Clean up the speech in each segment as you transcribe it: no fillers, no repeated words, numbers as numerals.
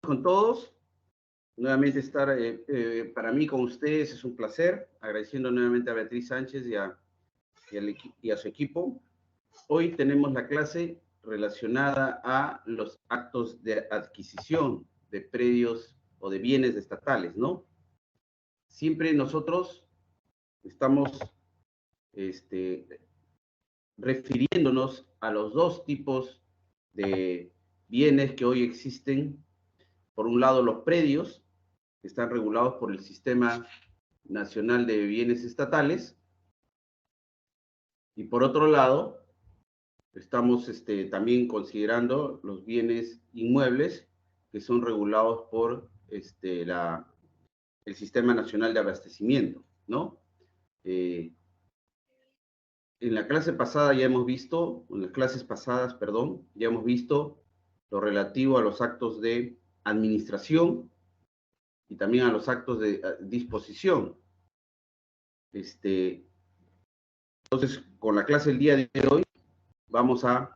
Con todos. Nuevamente estar para mí con ustedes es un placer, agradeciendo nuevamente a Beatriz Sánchez y a su equipo. Hoy tenemos la clase relacionada a los actos de adquisición de predios o de bienes estatales, ¿no? Siempre nosotros estamos refiriéndonos a los dos tipos de bienes que hoy existen. Por un lado, los predios, que están regulados por el Sistema Nacional de Bienes Estatales, y por otro lado, estamos también considerando los bienes inmuebles, que son regulados por el Sistema Nacional de Abastecimiento, ¿no? En la clase pasada ya hemos visto, en las clases pasadas, perdón, ya hemos visto lo relativo a los actos de administración y también a los actos de disposición. Entonces, con la clase del día de hoy, vamos a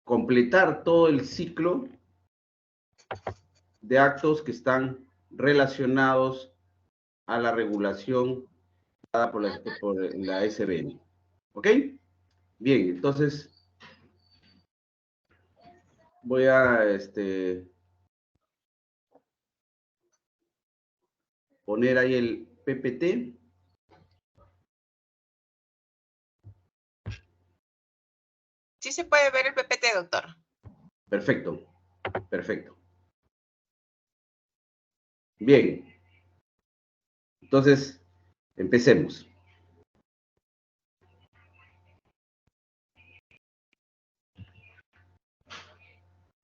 completar todo el ciclo de actos que están relacionados a la regulación dada por la SBN. ¿Ok? Bien, entonces voy a poner ahí el PPT. Sí se puede ver el PPT, doctor. Perfecto, perfecto. Bien. Entonces, empecemos.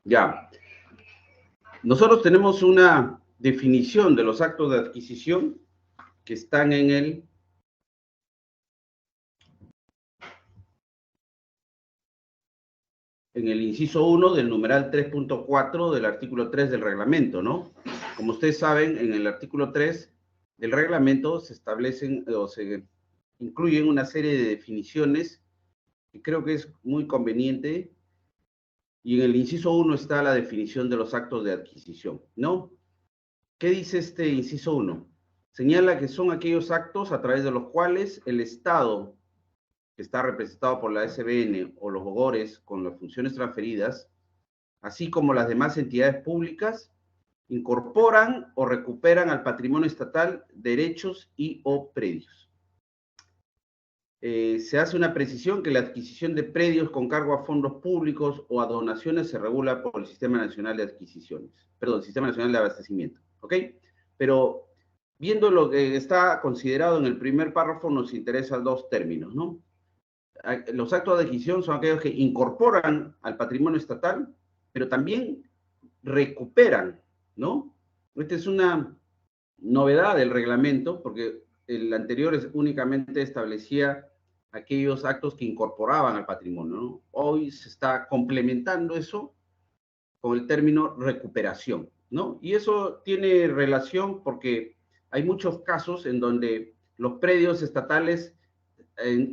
Ya. Nosotros tenemos una definición de los actos de adquisición que están en el inciso 1 del numeral 3.4 del artículo 3 del reglamento, ¿no? Como ustedes saben, en el artículo 3 del reglamento se establecen o se incluyen una serie de definiciones que creo que es muy conveniente, y en el inciso 1 está la definición de los actos de adquisición, ¿no? ¿Qué dice este inciso 1? Señala que son aquellos actos a través de los cuales el Estado, que está representado por la SBN o los hogares con las funciones transferidas, así como las demás entidades públicas, incorporan o recuperan al patrimonio estatal derechos y o predios. Se hace una precisión que la adquisición de predios con cargo a fondos públicos o a donaciones se regula por el Sistema Nacional de Adquisiciones, perdón, el Sistema Nacional de Abastecimiento, ¿ok? Pero viendo lo que está considerado en el primer párrafo, nos interesan dos términos, ¿no? Los actos de adquisición son aquellos que incorporan al patrimonio estatal, pero también recuperan, ¿no? Esta es una novedad del reglamento, porque el anterior únicamente establecía aquellos actos que incorporaban al patrimonio, ¿no? Hoy se está complementando eso con el término recuperación, ¿no? Y eso tiene relación porque hay muchos casos en donde los predios estatales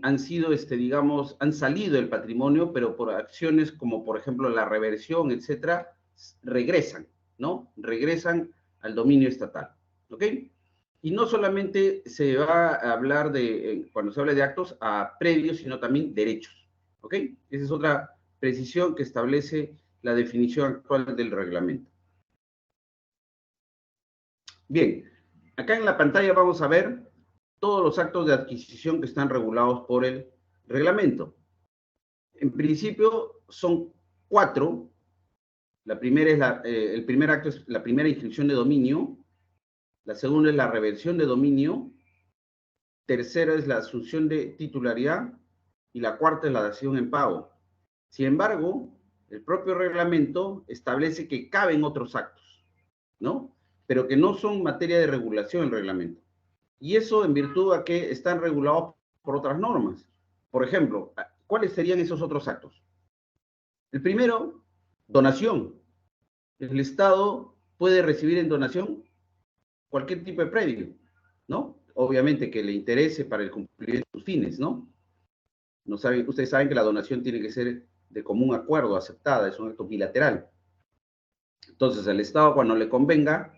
han sido, digamos, han salido del patrimonio, pero por acciones como, por ejemplo, la reversión, etcétera, regresan, ¿no? Regresan al dominio estatal, ¿ok? Y no solamente se va a hablar de, cuando se habla de actos, a predios, sino también derechos, ¿ok? Esa es otra precisión que establece la definición actual del reglamento. Bien, acá en la pantalla vamos a ver todos los actos de adquisición que están regulados por el reglamento. En principio son 4. La primera es el primer acto es la primera inscripción de dominio. La segunda es la reversión de dominio. Tercera es la asunción de titularidad. Y la cuarta es la dación en pago. Sin embargo, el propio reglamento establece que caben otros actos, ¿no? Pero que no son materia de regulación el reglamento. Y eso en virtud a que están regulados por otras normas. Por ejemplo, ¿cuáles serían esos otros actos? El primero, donación. El Estado puede recibir en donación cualquier tipo de predio, ¿no? Obviamente que le interese para el cumplimiento de sus fines, ¿no? Ustedes saben que la donación tiene que ser de común acuerdo, aceptada, es un acto bilateral. Entonces, el Estado, cuando le convenga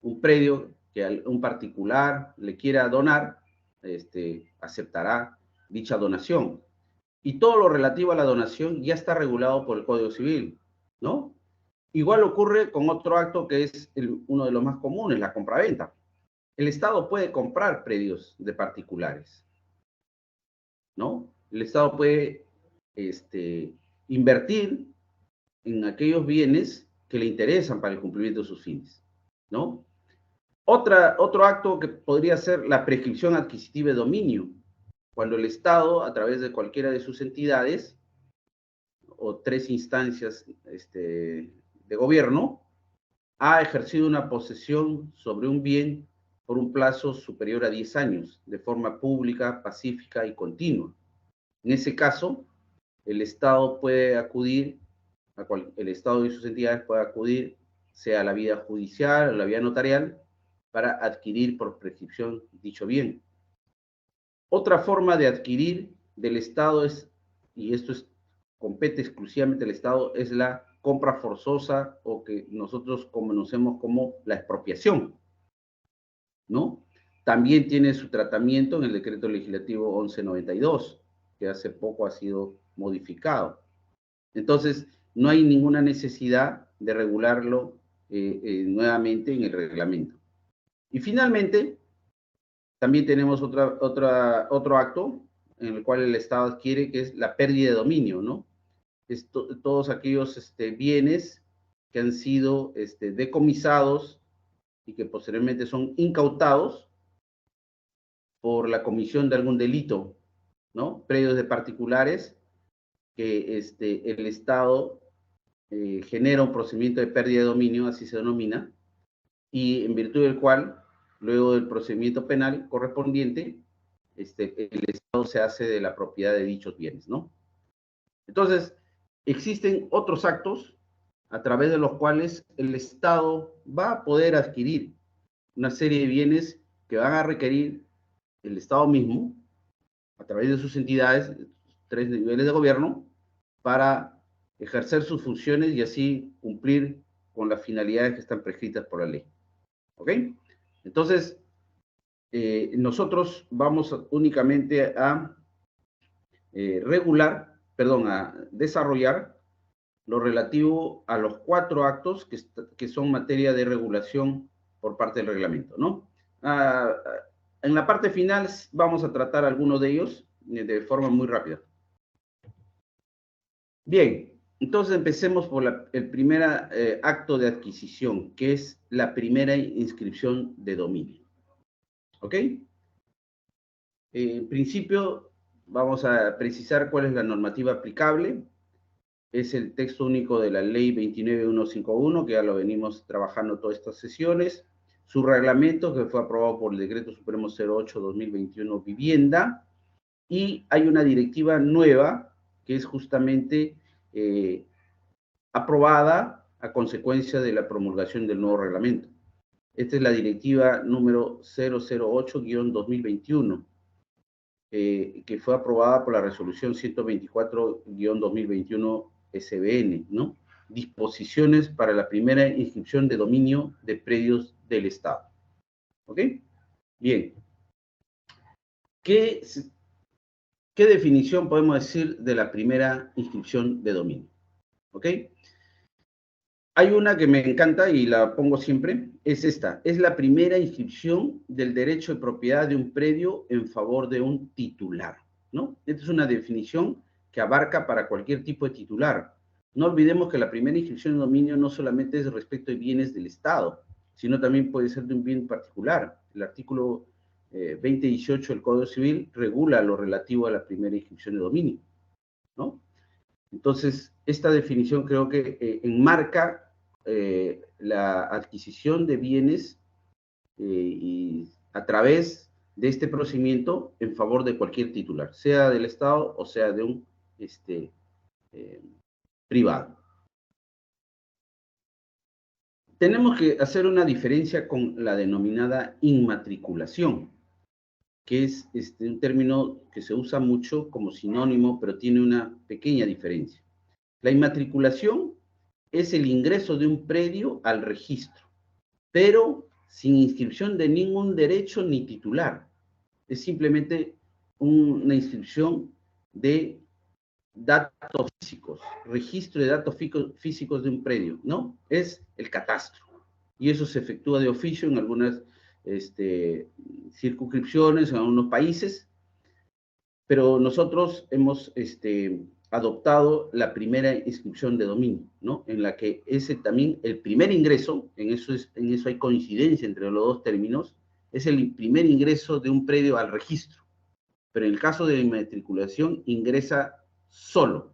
un predio que un particular le quiera donar, aceptará dicha donación. Y todo lo relativo a la donación ya está regulado por el Código Civil, ¿no? Igual ocurre con otro acto que es uno de los más comunes, la compraventa. El Estado puede comprar predios de particulares, ¿no? El Estado puede invertir en aquellos bienes que le interesan para el cumplimiento de sus fines, ¿no? Otro acto que podría ser la prescripción adquisitiva de dominio, cuando el Estado, a través de cualquiera de sus entidades o 3 instancias de gobierno, ha ejercido una posesión sobre un bien por un plazo superior a 10 años, de forma pública, pacífica y continua. En ese caso, el Estado puede acudir, el Estado y sus entidades pueden acudir, sea a la vía judicial o la vía notarial, para adquirir por prescripción dicho bien. Otra forma de adquirir del Estado es, y esto compete exclusivamente al Estado, es la compra forzosa o que nosotros conocemos como la expropiación, ¿no? También tiene su tratamiento en el Decreto Legislativo 1192, que hace poco ha sido modificado. Entonces, no hay ninguna necesidad de regularlo nuevamente en el reglamento. Y finalmente, también tenemos otro acto en el cual el Estado adquiere, que es la pérdida de dominio, ¿no? Todos aquellos bienes que han sido decomisados y que posteriormente son incautados por la comisión de algún delito, ¿no? Predios de particulares que el Estado genera un procedimiento de pérdida de dominio, así se denomina, y en virtud del cual, luego del procedimiento penal correspondiente, el Estado se hace de la propiedad de dichos bienes, ¿no? Entonces, existen otros actos a través de los cuales el Estado va a poder adquirir una serie de bienes que van a requerir el Estado mismo, a través de sus entidades, 3 niveles de gobierno, para ejercer sus funciones y así cumplir con las finalidades que están prescritas por la ley. ¿Ok? Entonces, nosotros vamos únicamente a a desarrollar lo relativo a los 4 actos que son materia de regulación por parte del reglamento, ¿no? En la parte final vamos a tratar algunos de ellos de forma muy rápida. Bien, entonces empecemos por el primer acto de adquisición, que es la primera inscripción de dominio. ¿Ok? En principio, vamos a precisar cuál es la normativa aplicable. Es el texto único de la ley 29151, que ya lo venimos trabajando todas estas sesiones. Su reglamento, que fue aprobado por el Decreto Supremo 08-2021, Vivienda. Y hay una directiva nueva, que es justamente aprobada a consecuencia de la promulgación del nuevo reglamento. Esta es la directiva número 008-2021. Que fue aprobada por la resolución 124-2021 SBN, ¿no? Disposiciones para la primera inscripción de dominio de predios del Estado. ¿Ok? Bien. ¿Qué definición podemos decir de la primera inscripción de dominio? ¿Ok? Hay una que me encanta y la pongo siempre, es esta. Es la primera inscripción del derecho de propiedad de un predio en favor de un titular, ¿no? Esta es una definición que abarca para cualquier tipo de titular. No olvidemos que la primera inscripción de dominio no solamente es respecto de bienes del Estado, sino también puede ser de un bien particular. El artículo 2018 del Código Civil regula lo relativo a la primera inscripción de dominio, ¿no? Entonces, esta definición creo que enmarca la adquisición de bienes y a través de este procedimiento en favor de cualquier titular, sea del Estado o sea de un privado. Tenemos que hacer una diferencia con la denominada inmatriculación. que es un término que se usa mucho como sinónimo, pero tiene una pequeña diferencia. La inmatriculación es el ingreso de un predio al registro, pero sin inscripción de ningún derecho ni titular. Es simplemente una inscripción de datos físicos, registro de datos físicos de un predio, ¿no? Es el catastro. Y eso se efectúa de oficio en algunas circunscripciones, en algunos países, pero nosotros hemos adoptado la primera inscripción de dominio, ¿no? En la que ese también, el primer ingreso, en eso hay coincidencia entre los dos términos, es el primer ingreso de un predio al registro. Pero en el caso de inmatriculación ingresa solo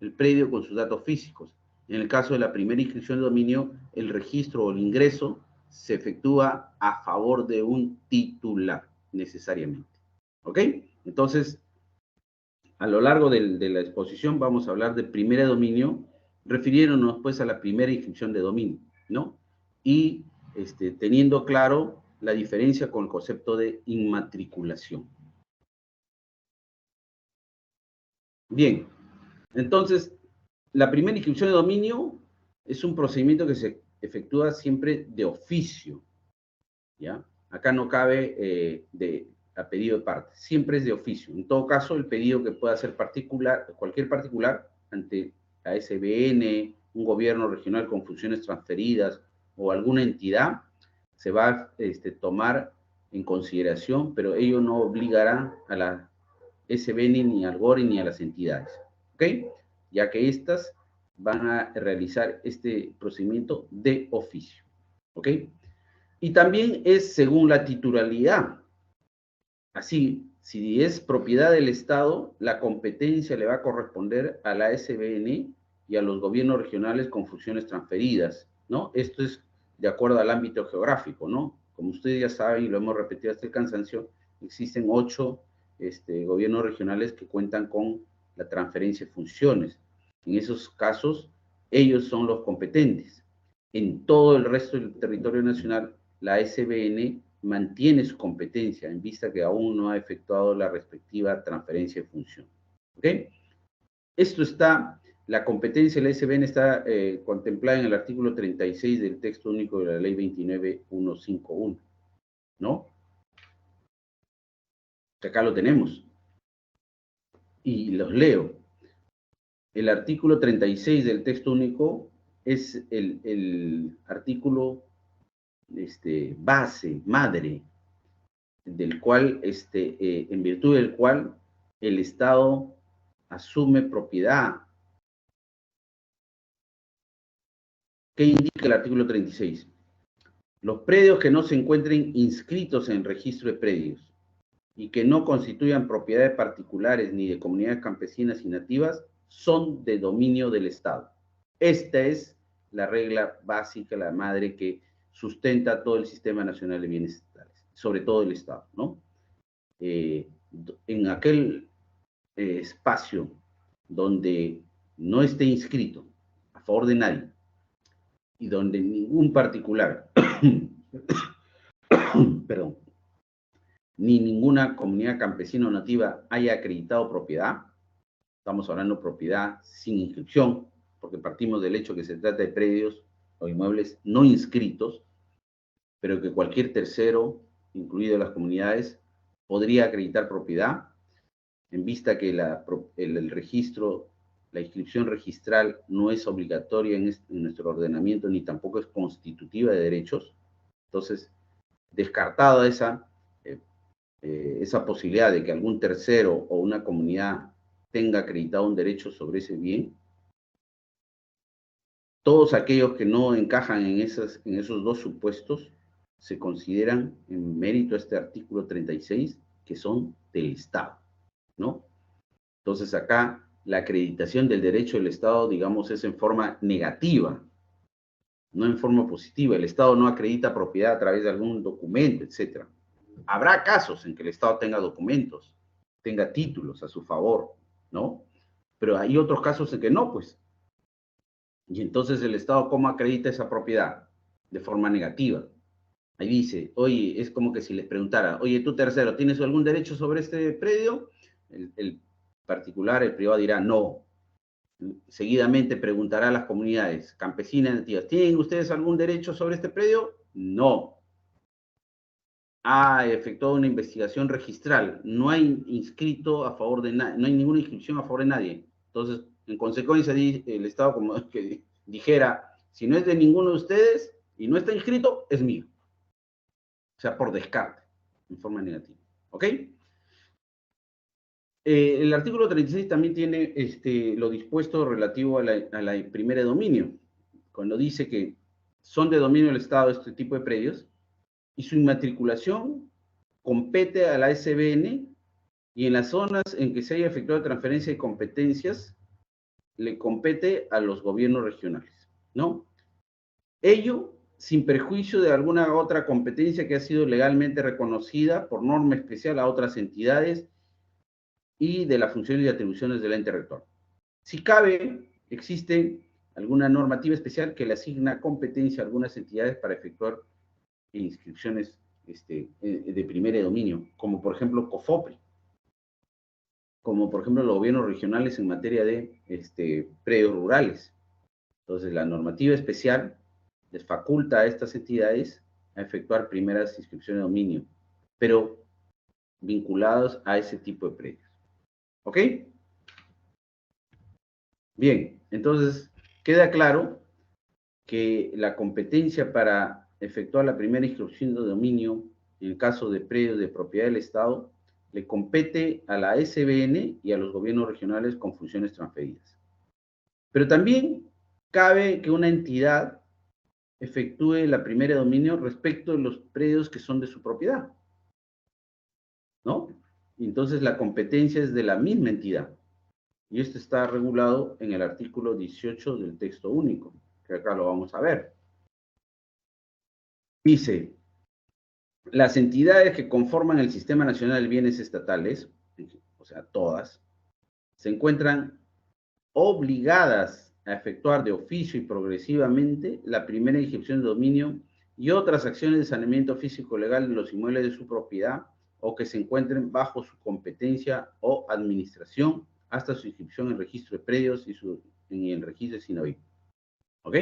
el predio con sus datos físicos. En el caso de la primera inscripción de dominio, el registro o el ingreso se efectúa a favor de un titular, necesariamente. ¿Ok? Entonces, a lo largo de la exposición vamos a hablar de primera dominio, refiriéndonos pues a la primera inscripción de dominio, ¿no? Y teniendo claro la diferencia con el concepto de inmatriculación. Bien, entonces, la primera inscripción de dominio es un procedimiento que se efectúa siempre de oficio, ¿ya? Acá no cabe a pedido de parte, siempre es de oficio. En todo caso, el pedido que pueda hacer cualquier particular ante la SBN, un gobierno regional con funciones transferidas o alguna entidad, se va a tomar en consideración, pero ello no obligará a la SBN ni al GORI ni a las entidades, ¿ok? Ya que éstas van a realizar este procedimiento de oficio, ¿ok? Y también es según la titularidad. Así, si es propiedad del Estado, la competencia le va a corresponder a la SBN y a los gobiernos regionales con funciones transferidas, ¿no? Esto es de acuerdo al ámbito geográfico, ¿no? Como ustedes ya saben, y lo hemos repetido hasta el cansancio, existen 8 gobiernos regionales que cuentan con la transferencia de funciones. En esos casos, ellos son los competentes. En todo el resto del territorio nacional, la SBN mantiene su competencia en vista que aún no ha efectuado la respectiva transferencia de función. ¿Ok? Esto está, la competencia de la SBN está contemplada en el artículo 36 del texto único de la ley 29151, ¿no? Acá lo tenemos. Y los leo. El artículo 36 del texto único es el artículo base, madre, del cual, en virtud del cual el Estado asume propiedad. ¿Qué indica el artículo 36? Los predios que no se encuentren inscritos en el registro de predios y que no constituyan propiedades particulares ni de comunidades campesinas y nativas son de dominio del Estado. Esta es la regla básica, la madre que sustenta todo el Sistema Nacional de Bienes Estatales, sobre todo el Estado, ¿no? En aquel espacio donde no esté inscrito a favor de nadie y donde ningún particular, perdón, ni ninguna comunidad campesina o nativa haya acreditado propiedad, estamos hablando de propiedad sin inscripción, porque partimos del hecho que se trata de predios o inmuebles no inscritos, pero que cualquier tercero, incluido las comunidades, podría acreditar propiedad, en vista que el registro, la inscripción registral no es obligatoria en nuestro ordenamiento, ni tampoco es constitutiva de derechos. Entonces, descartada esa posibilidad de que algún tercero o una comunidad tenga acreditado un derecho sobre ese bien, todos aquellos que no encajan en esos dos supuestos se consideran en mérito a este artículo 36 que son del Estado, ¿no? Entonces acá la acreditación del derecho del Estado, digamos, es en forma negativa, no en forma positiva. El Estado no acredita propiedad a través de algún documento, etc. Habrá casos en que el Estado tenga documentos, tenga títulos a su favor, ¿no? Pero hay otros casos en que no, pues. Y entonces el Estado, ¿cómo acredita esa propiedad? De forma negativa. Ahí dice, oye, es como que si les preguntara, oye, tú tercero, ¿tienes algún derecho sobre este predio? El particular, el privado dirá, no. Seguidamente preguntará a las comunidades campesinas y nativas, ¿tienen ustedes algún derecho sobre este predio? No. Ha efectuado una investigación registral, no hay inscrito a favor de nadie, no hay ninguna inscripción a favor de nadie. Entonces, en consecuencia, el Estado como que dijera, si no es de ninguno de ustedes y no está inscrito, es mío. O sea, por descarte, en forma negativa. ¿Ok? El artículo 36 también tiene lo dispuesto relativo a la primera de dominio, cuando dice que son de dominio del Estado este tipo de predios y su inmatriculación compete a la SBN y en las zonas en que se haya efectuado transferencia de competencias le compete a los gobiernos regionales, ¿no? Ello sin perjuicio de alguna otra competencia que ha sido legalmente reconocida por norma especial a otras entidades y de las funciones y atribuciones del ente rector. Si cabe, existe alguna normativa especial que le asigna competencia a algunas entidades para efectuar inscripciones de primer dominio, como por ejemplo COFOPRI, como por ejemplo los gobiernos regionales en materia de predios rurales. Entonces, la normativa especial les faculta a estas entidades a efectuar primeras inscripciones de dominio, pero vinculados a ese tipo de predios. ¿Ok? Bien, entonces queda claro que la competencia para efectuar la primera inscripción de dominio en el caso de predios de propiedad del Estado le compete a la SBN y a los gobiernos regionales con funciones transferidas. Pero también cabe que una entidad efectúe la primera de dominio respecto de los predios que son de su propiedad, ¿no? Y entonces la competencia es de la misma entidad. Y esto está regulado en el artículo 18 del texto único, que acá lo vamos a ver. Dice, las entidades que conforman el Sistema Nacional de Bienes Estatales, o sea, todas, se encuentran obligadas a efectuar de oficio y progresivamente la primera inscripción de dominio y otras acciones de saneamiento físico legal de los inmuebles de su propiedad o que se encuentren bajo su competencia o administración hasta su inscripción en el registro de predios y en el registro de SINAVI. ¿Ok?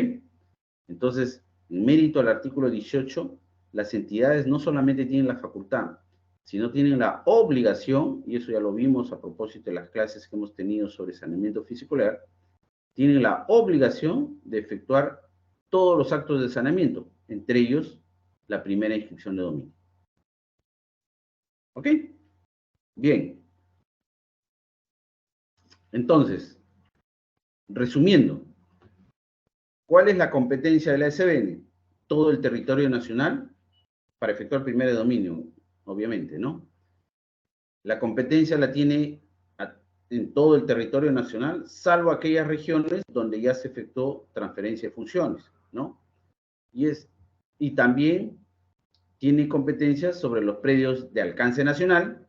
Entonces, en mérito al artículo 18, las entidades no solamente tienen la facultad, sino tienen la obligación, y eso ya lo vimos a propósito de las clases que hemos tenido sobre saneamiento físico legal, tienen la obligación de efectuar todos los actos de saneamiento, entre ellos la primera inscripción de dominio. ¿Ok? Bien. Entonces, resumiendo, ¿cuál es la competencia de la SBN? Todo el territorio nacional para efectuar primera de dominio, obviamente, ¿no? La competencia la tiene en todo el territorio nacional, salvo aquellas regiones donde ya se efectuó transferencia de funciones, ¿no? Y también tiene competencias sobre los predios de alcance nacional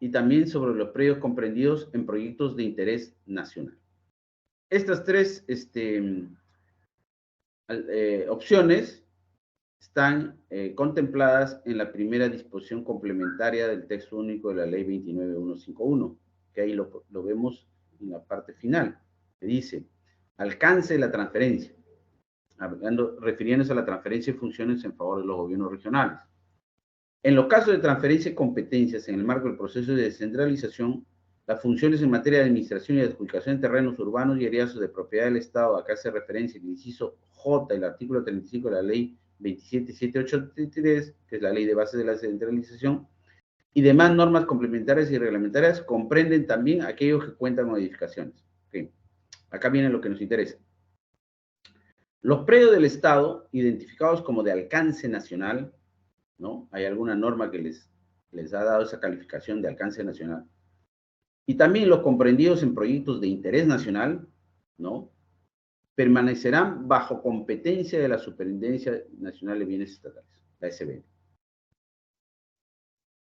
y también sobre los predios comprendidos en proyectos de interés nacional. Estas tres opciones están contempladas en la primera disposición complementaria del texto único de la ley 29151, que ahí lo vemos en la parte final, que dice, alcance de la transferencia, refiriéndose a la transferencia de funciones en favor de los gobiernos regionales. En los casos de transferencia de competencias en el marco del proceso de descentralización, las funciones en materia de administración y adjudicación de terrenos urbanos y áreas de propiedad del Estado, acá hace referencia el inciso J, el artículo 35 de la ley 27783, que es la ley de base de la descentralización, y demás normas complementarias y reglamentarias comprenden también aquellos que cuentan con edificaciones. Okay. Acá viene lo que nos interesa. Los predios del Estado, identificados como de alcance nacional, ¿no? Hay alguna norma que les ha dado esa calificación de alcance nacional. Y también los comprendidos en proyectos de interés nacional, ¿no? Permanecerán bajo competencia de la Superintendencia Nacional de Bienes Estatales, la SBN.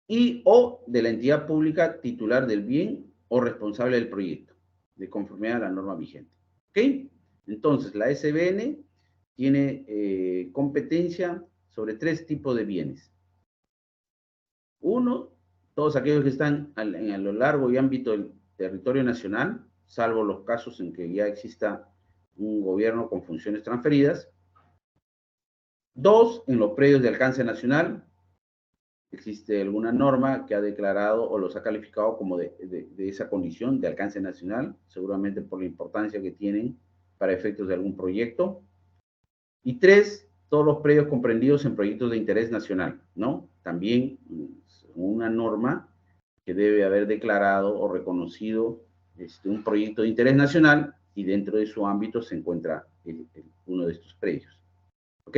Y o de la entidad pública titular del bien o responsable del proyecto, de conformidad a la norma vigente. ¿Ok? Entonces, la SBN tiene competencia sobre 3 tipos de bienes. Uno, todos aquellos que están a lo largo y ámbito del territorio nacional, salvo los casos en que ya exista un gobierno con funciones transferidas. 2, en los predios de alcance nacional, existe alguna norma que ha declarado o los ha calificado como de esa condición de alcance nacional, seguramente por la importancia que tienen para efectos de algún proyecto. Y 3, todos los predios comprendidos en proyectos de interés nacional, ¿no? También una norma que debe haber declarado o reconocido un proyecto de interés nacional y dentro de su ámbito se encuentra uno de estos predios. ¿Ok?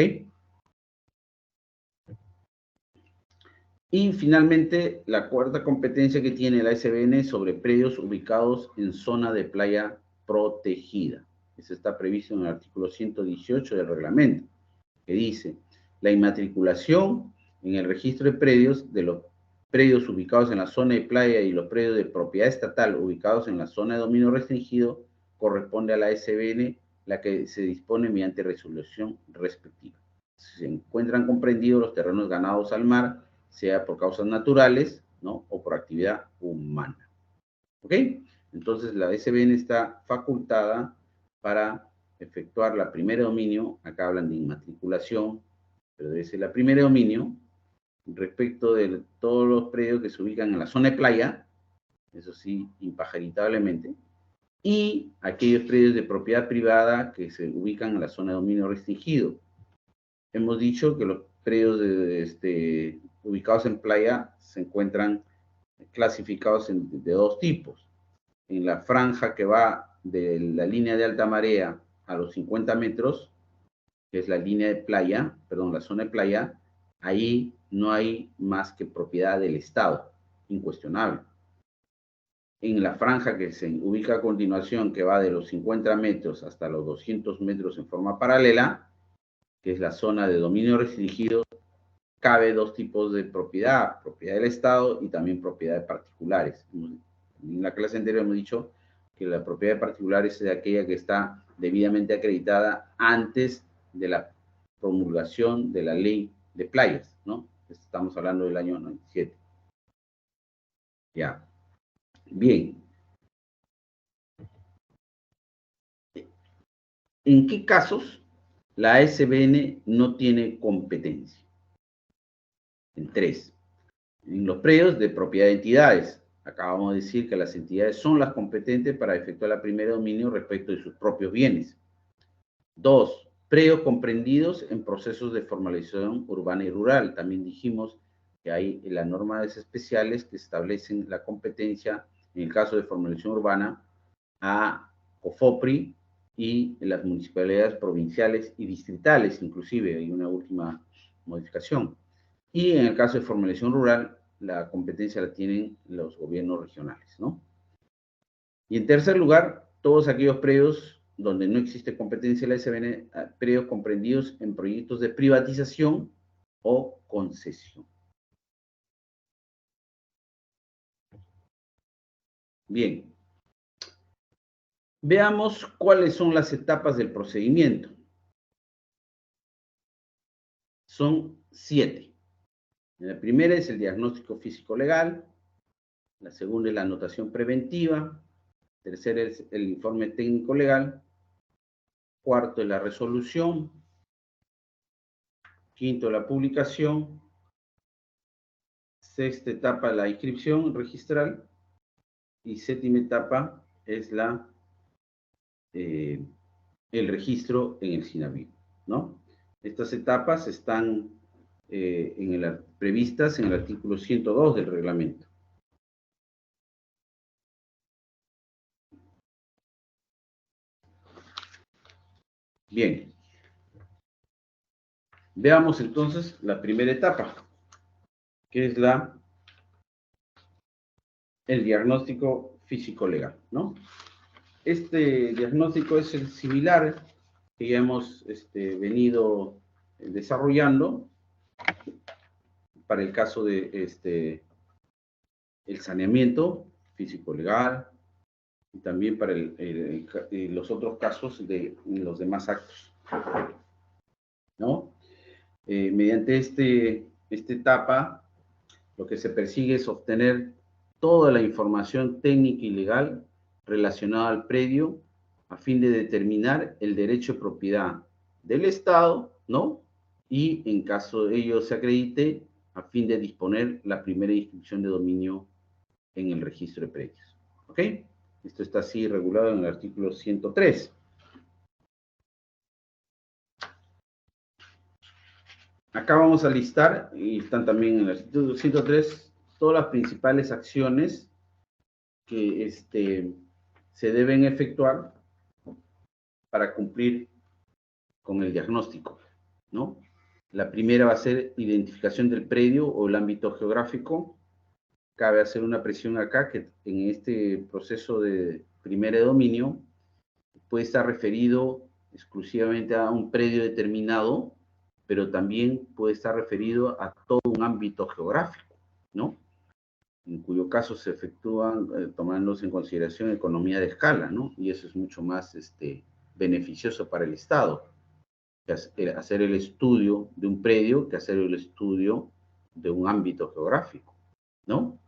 Y finalmente, la cuarta competencia que tiene la SBN sobre predios ubicados en zona de playa protegida. Eso está previsto en el artículo 118 del reglamento, que dice: la inmatriculación en el registro de predios de los predios ubicados en la zona de playa y los predios de propiedad estatal ubicados en la zona de dominio restringido corresponde a la SBN, la que se dispone mediante resolución respectiva. Se encuentran comprendidos los terrenos ganados al mar, sea por causas naturales, ¿no?, o por actividad humana. ¿Ok? Entonces, la SBN está facultada para efectuar la primera dominio. Acá hablan de inmatriculación, pero debe ser la primera dominio respecto de todos los predios que se ubican en la zona de playa, eso sí, impajaritablemente, y aquellos predios de propiedad privada que se ubican en la zona de dominio restringido. Hemos dicho que los predios ubicados en playa se encuentran clasificados de 2 tipos. En la franja que va de la línea de alta marea a los 50 metros, que es la línea de playa, perdón, la zona de playa, ahí no hay más que propiedad del Estado, incuestionable. En la franja que se ubica a continuación, que va de los 50 metros hasta los 200 metros en forma paralela, que es la zona de dominio restringido, cabe 2 tipos de propiedad: propiedad del Estado y también propiedad de particulares. En la clase anterior hemos dicho que la propiedad de particulares es aquella que está debidamente acreditada antes de la promulgación de la ley de playas, ¿no? Estamos hablando del año 97. Ya. Bien. ¿En qué casos la SBN no tiene competencia? En 3. En los predios de propiedad de entidades. Acabamos de decir que las entidades son las competentes para efectuar la primera dominio respecto de sus propios bienes. 2. Predios comprendidos en procesos de formalización urbana y rural. También dijimos que hay las normas especiales que establecen la competencia, en el caso de formalización urbana, a COFOPRI y en las municipalidades provinciales y distritales, inclusive hay una última modificación. Y en el caso de formalización rural, la competencia la tienen los gobiernos regionales, ¿no? Y en tercer lugar, todos aquellos predios donde no existe competencia de la SBN, predios comprendidos en proyectos de privatización o concesión. Bien. Veamos cuáles son las etapas del procedimiento. Son 7. La primera es el diagnóstico físico-legal, la segunda es la anotación preventiva, tercera es el informe técnico-legal, cuarto es la resolución, quinto la publicación, sexta etapa la inscripción registral y séptima etapa es el registro en el SINAVIP, ¿no? Estas etapas están previstas en el artículo 102 del reglamento. Bien. Veamos entonces la primera etapa, que es el diagnóstico físico-legal, ¿no? Este diagnóstico es el similar que ya hemos venido desarrollando para el caso de el saneamiento físico-legal y también para los otros casos de los demás actos, ¿no? Mediante esta etapa, lo que se persigue es obtener toda la información técnica y legal relacionada al predio a fin de determinar el derecho de propiedad del Estado, ¿no? Y en caso de ello se acredite, a fin de disponer la primera inscripción de dominio en el registro de predios. ¿Ok? Esto está así regulado en el artículo 103. Acá vamos a listar, y están también en el artículo 103, todas las principales acciones que se deben efectuar para cumplir con el diagnóstico, ¿no? La primera va a ser identificación del predio o el ámbito geográfico. Cabe hacer una presión acá que en este proceso de primer dominio puede estar referido exclusivamente a un predio determinado, pero también puede estar referido a todo un ámbito geográfico, ¿no? En cuyo caso se efectúan tomándose en consideración economía de escala, ¿no? Y eso es mucho más beneficioso para el Estado, que hacer el estudio de un predio que hacer el estudio de un ámbito geográfico, ¿no?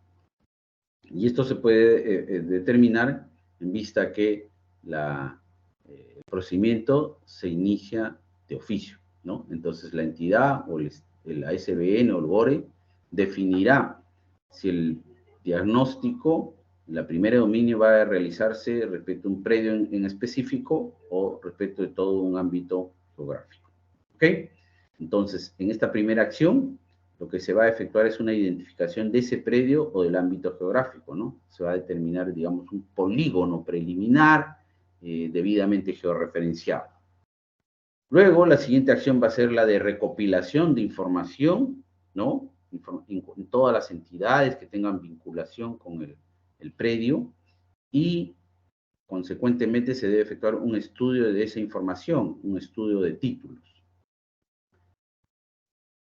Y esto se puede determinar en vista que el procedimiento se inicia de oficio, ¿no? Entonces la entidad o la SBN o el BORE definirá si el diagnóstico, la primera dominio va a realizarse respecto a un predio en específico o respecto de todo un ámbito geográfico. ¿Ok? Entonces, en esta primera acción, lo que se va a efectuar es una identificación de ese predio o del ámbito geográfico, ¿no? Se va a determinar, digamos, un polígono preliminar debidamente georreferenciado. Luego, la siguiente acción va a ser la de recopilación de información, ¿no? En todas las entidades que tengan vinculación con el predio y, consecuentemente, se debe efectuar un estudio de esa información, un estudio de títulos.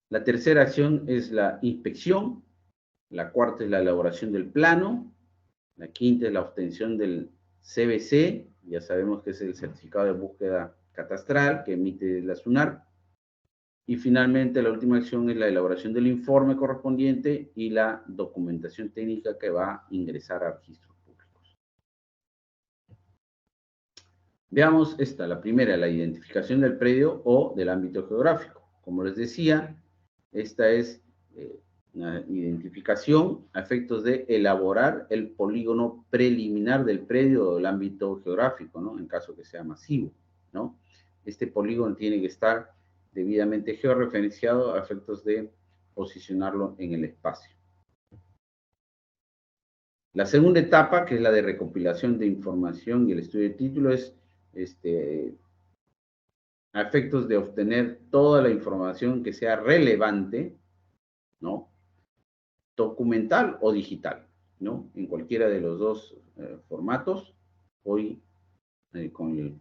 La tercera acción es la inspección, la cuarta es la elaboración del plano, la quinta es la obtención del CBC, ya sabemos que es el certificado de búsqueda catastral que emite la SUNAR, y finalmente la última acción es la elaboración del informe correspondiente y la documentación técnica que va a ingresar a registros públicos. Veamos esta, la primera, la identificación del predio o del ámbito geográfico. Como les decía, esta es una identificación a efectos de elaborar el polígono preliminar del predio o del ámbito geográfico, ¿no? En caso que sea masivo, ¿no? Este polígono tiene que estar debidamente georreferenciado a efectos de posicionarlo en el espacio. La segunda etapa, que es la de recopilación de información y el estudio de título, es a efectos de obtener toda la información que sea relevante, ¿no? Documental o digital, ¿no? En cualquiera de los dos formatos. Hoy, con el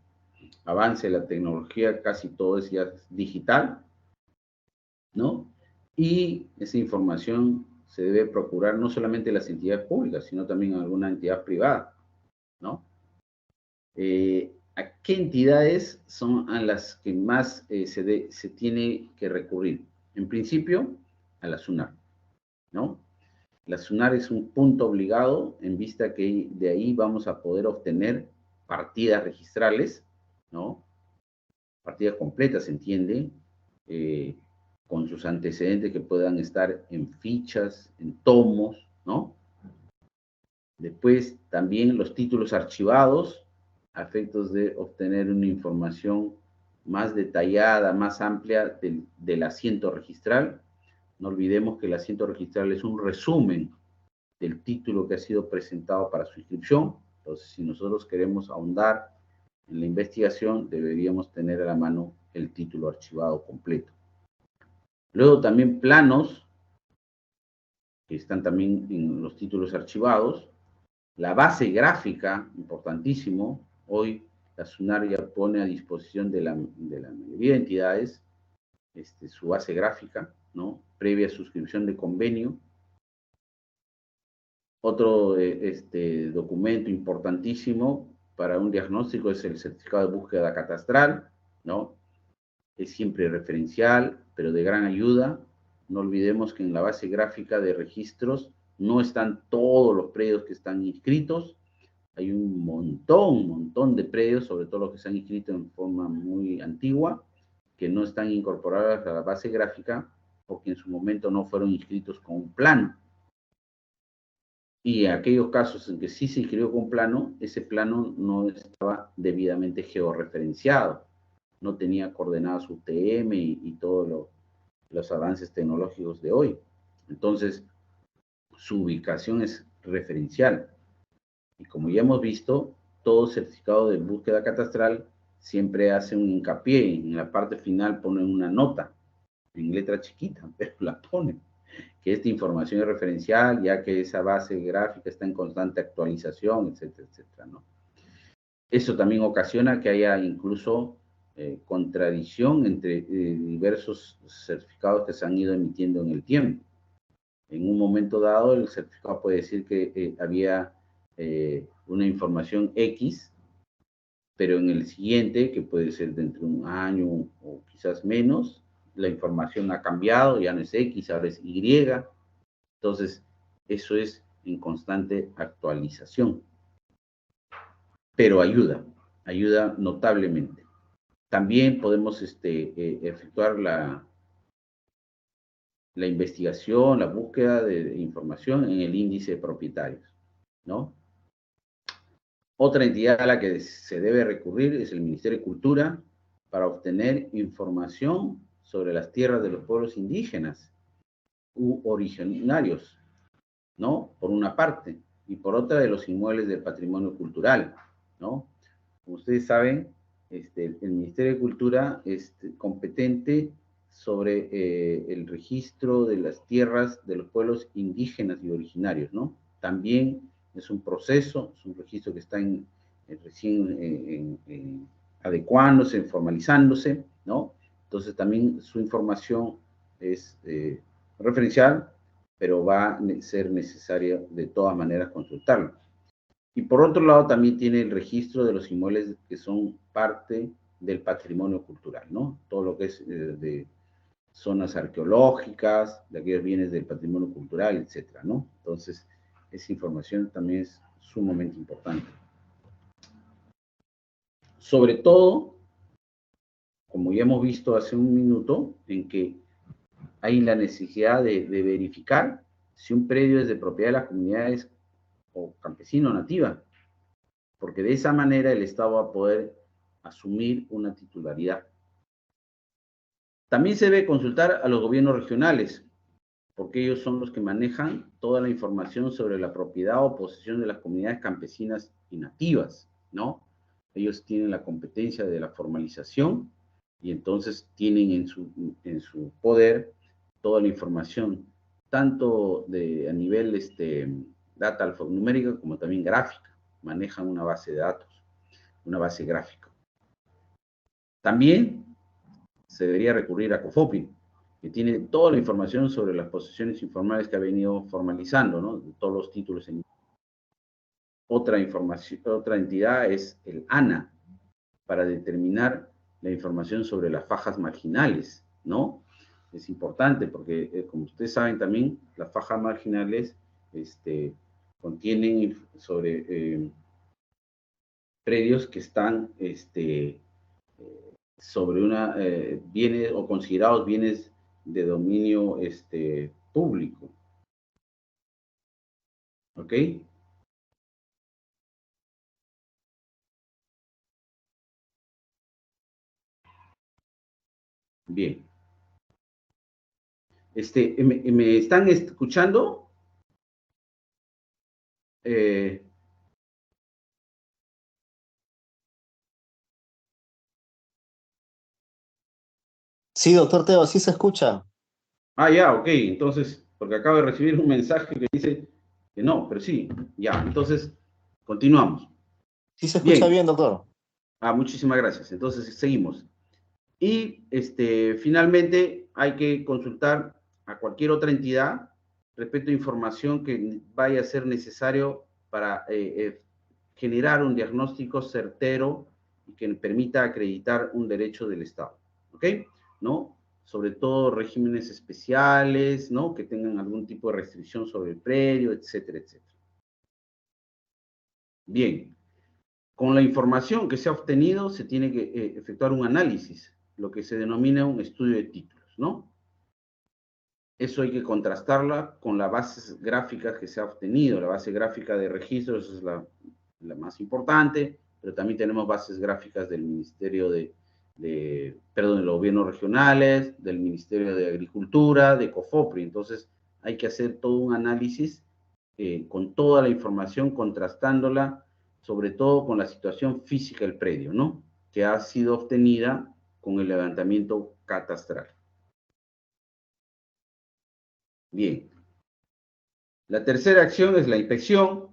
avance de la tecnología, casi todo es ya digital, ¿no? Y esa información se debe procurar no solamente en las entidades públicas, sino también en alguna entidad privada, ¿no? ¿A qué entidades son a las que más se tiene que recurrir? En principio, a la SUNAR, ¿no? La SUNAR es un punto obligado en vista que de ahí vamos a poder obtener partidas registrales, ¿no? Partidas completas, se entiende, con sus antecedentes que puedan estar en fichas, en tomos, ¿no? Después también los títulos archivados, a efectos de obtener una información más detallada, más amplia del asiento registral. No olvidemos que el asiento registral es un resumen del título que ha sido presentado para su inscripción. Entonces, si nosotros queremos ahondar en la investigación, deberíamos tener a la mano el título archivado completo. Luego también planos, que están también en los títulos archivados. La base gráfica, importantísimo. Hoy la SUNAR ya pone a disposición de la mayoría de entidades su base gráfica, ¿no? Previa suscripción de convenio. Otro documento importantísimo para un diagnóstico es el certificado de búsqueda catastral, ¿no? es siempre referencial, pero de gran ayuda. No olvidemos que en la base gráfica de registros no están todos los predios que están inscritos. Hay un montón de predios, sobre todo los que se han inscrito en forma muy antigua, que no están incorporados a la base gráfica porque en su momento no fueron inscritos con un plano. Y en aquellos casos en que sí se inscribió con un plano, ese plano no estaba debidamente georreferenciado, no tenía coordenadas UTM y todos los avances tecnológicos de hoy. Entonces, su ubicación es referencial. Y como ya hemos visto, todo certificado de búsqueda catastral siempre hace un hincapié, en la parte final ponen una nota, en letra chiquita, pero la ponen, que esta información es referencial, ya que esa base gráfica está en constante actualización, etcétera, etcétera, ¿no? Eso también ocasiona que haya incluso contradicción entre diversos certificados que se han ido emitiendo en el tiempo. En un momento dado, el certificado puede decir que había una información X, pero en el siguiente, que puede ser dentro de un año o quizás menos, la información ha cambiado, ya no es X, ahora es Y. Entonces, eso es en constante actualización. Pero ayuda notablemente. También podemos efectuar la investigación, la búsqueda de información en el índice de propietarios, ¿no? Otra entidad a la que se debe recurrir es el Ministerio de Cultura para obtener información sobre las tierras de los pueblos indígenas u originarios, ¿no? Por una parte, y por otra de los inmuebles del patrimonio cultural, ¿no? Como ustedes saben, el Ministerio de Cultura es competente sobre el registro de las tierras de los pueblos indígenas y originarios, ¿no? También es un proceso, es un registro que está recién adecuándose, formalizándose, ¿no? Entonces también su información es referencial, pero va a ser necesario de todas maneras consultarlo. Y por otro lado también tiene el registro de los inmuebles que son parte del patrimonio cultural, ¿no? Todo lo que es de zonas arqueológicas, de aquellos bienes del patrimonio cultural, etcétera, ¿no? Entonces, esa información también es sumamente importante. Sobre todo, como ya hemos visto hace un minuto, en que hay la necesidad de verificar si un predio es de propiedad de las comunidades o campesino o nativa, porque de esa manera el Estado va a poder asumir una titularidad. También se debe consultar a los gobiernos regionales, porque ellos son los que manejan toda la información sobre la propiedad o posesión de las comunidades campesinas y nativas, ¿no? Ellos tienen la competencia de la formalización y entonces tienen en su poder toda la información, tanto a nivel data alfanumérica como también gráfica. Manejan una base de datos, una base gráfica. También se debería recurrir a COFOPI, que tiene toda la información sobre las posesiones informales que ha venido formalizando, ¿no? De todos los títulos. Otra entidad es el ANA, para determinar la información sobre las fajas marginales, ¿no? Es importante porque, como ustedes saben también, las fajas marginales contienen sobre predios que están sobre bienes o considerados bienes de dominio público. ¿Ok? Bien. ¿Me están escuchando? Sí, doctor Teo, sí se escucha. Ya, ok. Entonces, porque acabo de recibir un mensaje que dice que no, pero sí, ya. Entonces, continuamos. Sí se escucha bien, doctor. Muchísimas gracias. Entonces, seguimos. Y finalmente hay que consultar a cualquier otra entidad respecto a información que vaya a ser necesario para generar un diagnóstico certero y que permita acreditar un derecho del Estado. ¿ok? ¿No? Sobre todo regímenes especiales, ¿no? Que tengan algún tipo de restricción sobre el predio, etcétera, etcétera. Bien, con la información que se ha obtenido se tiene que efectuar un análisis, lo que se denomina un estudio de títulos, ¿no? Eso hay que contrastarla con la base gráfica que se ha obtenido. La base gráfica de registros es la más importante, pero también tenemos bases gráficas del Ministerio de los gobiernos regionales, del Ministerio de Agricultura, de COFOPRI. Entonces, hay que hacer todo un análisis con toda la información, contrastándola, sobre todo con la situación física del predio, ¿no? Que ha sido obtenida con el levantamiento catastral. Bien. La tercera acción es la inspección.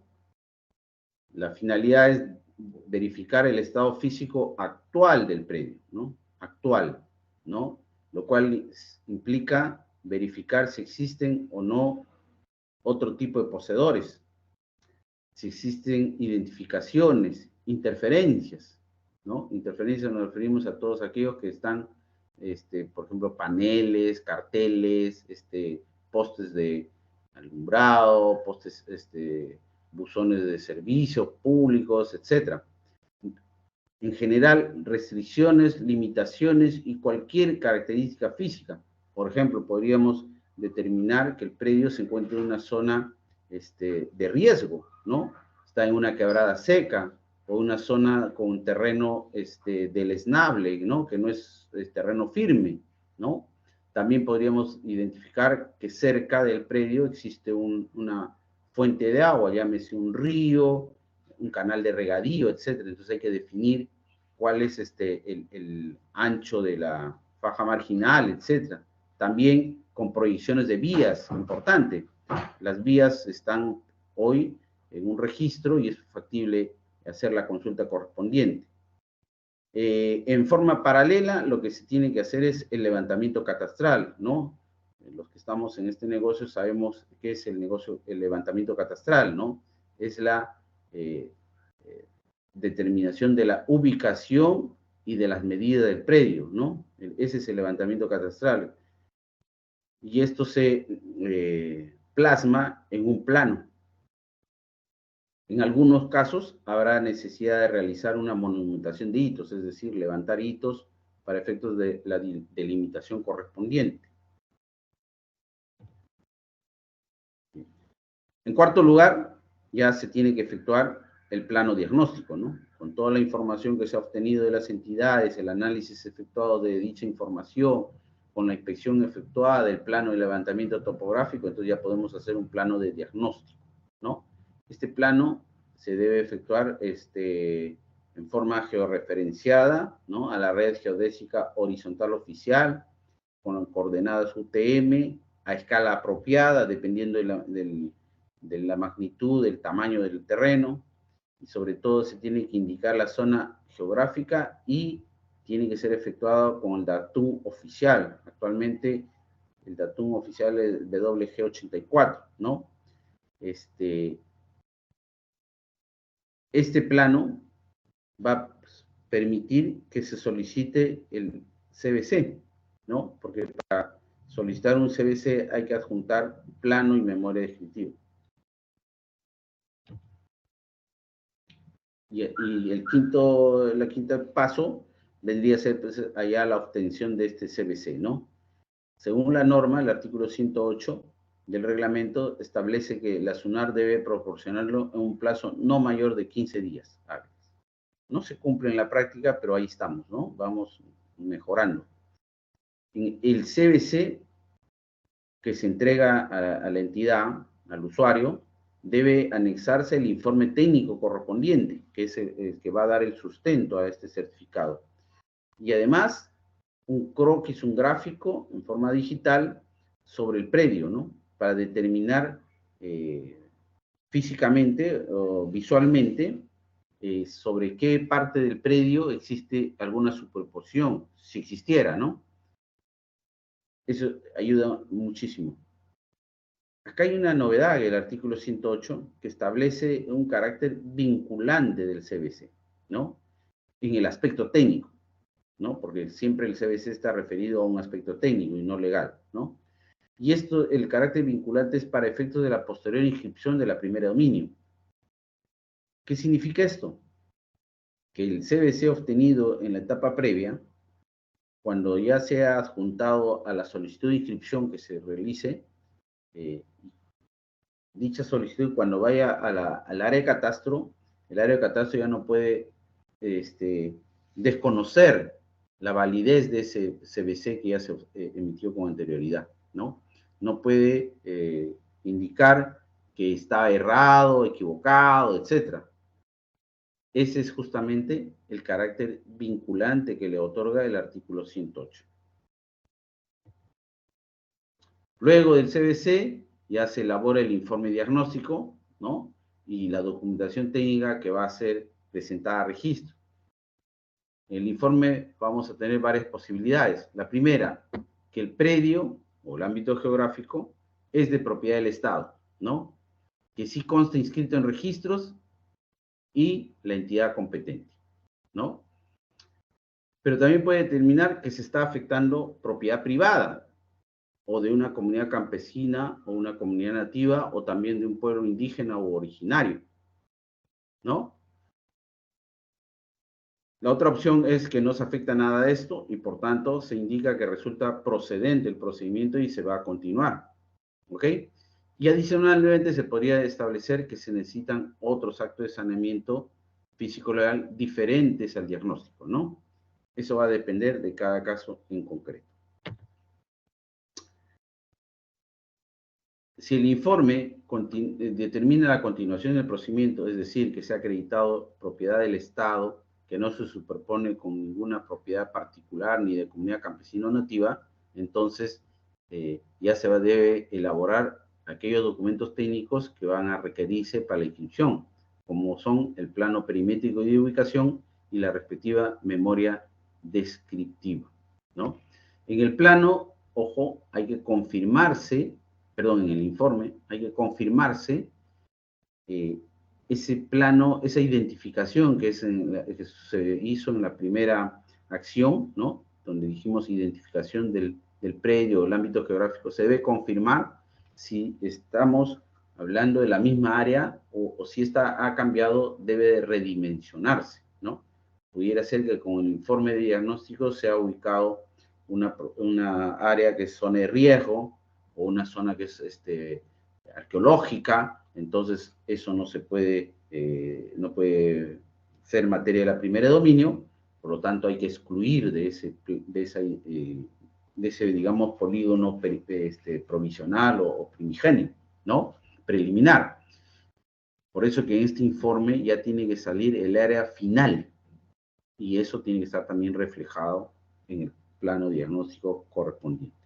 La finalidad es verificar el estado físico actual del predio, ¿no? Actual, ¿no? Lo cual implica verificar si existen o no otro tipo de poseedores, si existen identificaciones, interferencias, ¿no? Interferencias nos referimos a todos aquellos que están, por ejemplo, paneles, carteles, postes de alumbrado, postes, buzones de servicios públicos, etc. En general, restricciones, limitaciones y cualquier característica física. Por ejemplo, podríamos determinar que el predio se encuentra en una zona de riesgo, ¿no? Está en una quebrada seca o una zona con terreno deleznable, ¿no? Que no es terreno firme, ¿no? También podríamos identificar que cerca del predio existe una fuente de agua, llámese un río, un canal de regadío, etcétera. Entonces hay que definir cuál es el ancho de la faja marginal, etcétera. También con proyecciones de vías, importante. Las vías están hoy en un registro y es factible hacer la consulta correspondiente. En forma paralela, lo que se tiene que hacer es el levantamiento catastral, ¿no? Los que estamos en este negocio sabemos qué es el levantamiento catastral, ¿no? Es la determinación de la ubicación y de las medidas del predio, ¿no? Ese es el levantamiento catastral. Y esto se plasma en un plano. En algunos casos habrá necesidad de realizar una monumentación de hitos, es decir, levantar hitos para efectos de la delimitación correspondiente. En cuarto lugar, ya se tiene que efectuar el plano diagnóstico, ¿no? Con toda la información que se ha obtenido de las entidades, el análisis efectuado de dicha información, con la inspección efectuada del plano de levantamiento topográfico, entonces ya podemos hacer un plano de diagnóstico, ¿no? Este plano se debe efectuar en forma georreferenciada, ¿no? A la red geodésica horizontal oficial, con coordenadas UTM, a escala apropiada, dependiendo de la magnitud, del tamaño del terreno, y sobre todo se tiene que indicar la zona geográfica y tiene que ser efectuado con el datum oficial. Actualmente el datum oficial es WG84, ¿no? Este plano va a permitir que se solicite el CBC, ¿no? Porque para solicitar un CBC hay que adjuntar plano y memoria descriptiva. Y el quinto paso vendría a ser pues, allá la obtención de este CBC, ¿no? Según la norma, el artículo 108 del reglamento establece que la SUNAR debe proporcionarlo en un plazo no mayor de 15 días hábiles. No se cumple en la práctica, pero ahí estamos, ¿no? Vamos mejorando. El CBC que se entrega a la entidad, al usuario, debe anexarse el informe técnico correspondiente, que es el que va a dar el sustento a este certificado. Y además, un croquis, un gráfico en forma digital sobre el predio, ¿no? Para determinar físicamente o visualmente sobre qué parte del predio existe alguna superposición, si existiera, ¿no? Eso ayuda muchísimo. Acá hay una novedad en el artículo 108 que establece un carácter vinculante del CBC, ¿no? En el aspecto técnico. ¿no? Porque siempre el CBC está referido a un aspecto técnico y no legal, ¿no? Y esto, el carácter vinculante es para efectos de la posterior inscripción de la primera dominio. ¿Qué significa esto? Que el CBC obtenido en la etapa previa, cuando ya se ha adjuntado a la solicitud de inscripción que se realice, dicha solicitud cuando vaya al área de catastro, el área de catastro ya no puede desconocer la validez de ese CBC que ya se emitió con anterioridad, ¿no? No puede indicar que está errado, equivocado, etc. Ese es justamente el carácter vinculante que le otorga el artículo 108. Luego del CBC ya se elabora el informe diagnóstico, ¿no? Y la documentación técnica que va a ser presentada a registro. En el informe vamos a tener varias posibilidades. La primera, que el predio o el ámbito geográfico es de propiedad del Estado, ¿no? Que sí consta inscrito en registros y la entidad competente, ¿no? Pero también puede determinar que se está afectando propiedad privada, o de una comunidad campesina o una comunidad nativa o también de un pueblo indígena o originario, ¿no? La otra opción es que no se afecta nada de esto y por tanto se indica que resulta procedente el procedimiento y se va a continuar, ¿ok? Y adicionalmente se podría establecer que se necesitan otros actos de saneamiento físico-legal diferentes al diagnóstico, ¿no? Eso va a depender de cada caso en concreto. Si el informe determina la continuación del procedimiento, es decir, que se ha acreditado propiedad del Estado, que no se superpone con ninguna propiedad particular ni de comunidad campesina o nativa, entonces ya se debe elaborar aquellos documentos técnicos que van a requerirse para la inscripción, como son el plano perimétrico de ubicación y la respectiva memoria descriptiva, ¿no? En el plano, ojo, hay que confirmarse, perdón, en el informe, hay que confirmarse ese plano, esa identificación que se hizo en la primera acción, ¿no? Donde dijimos identificación del predio, el ámbito geográfico, se debe confirmar si estamos hablando de la misma área o si esta ha cambiado, debe de redimensionarse, ¿no? Pudiera ser que con el informe de diagnóstico se ha ubicado una área que es zona de riesgo o una zona que es arqueológica, entonces eso no se puede, no puede ser materia de la primera de dominio, por lo tanto hay que excluir de ese digamos, polígono provisional o primigenio, ¿no? Preliminar. Por eso que en este informe ya tiene que salir el área final, y eso tiene que estar también reflejado en el plano diagnóstico correspondiente.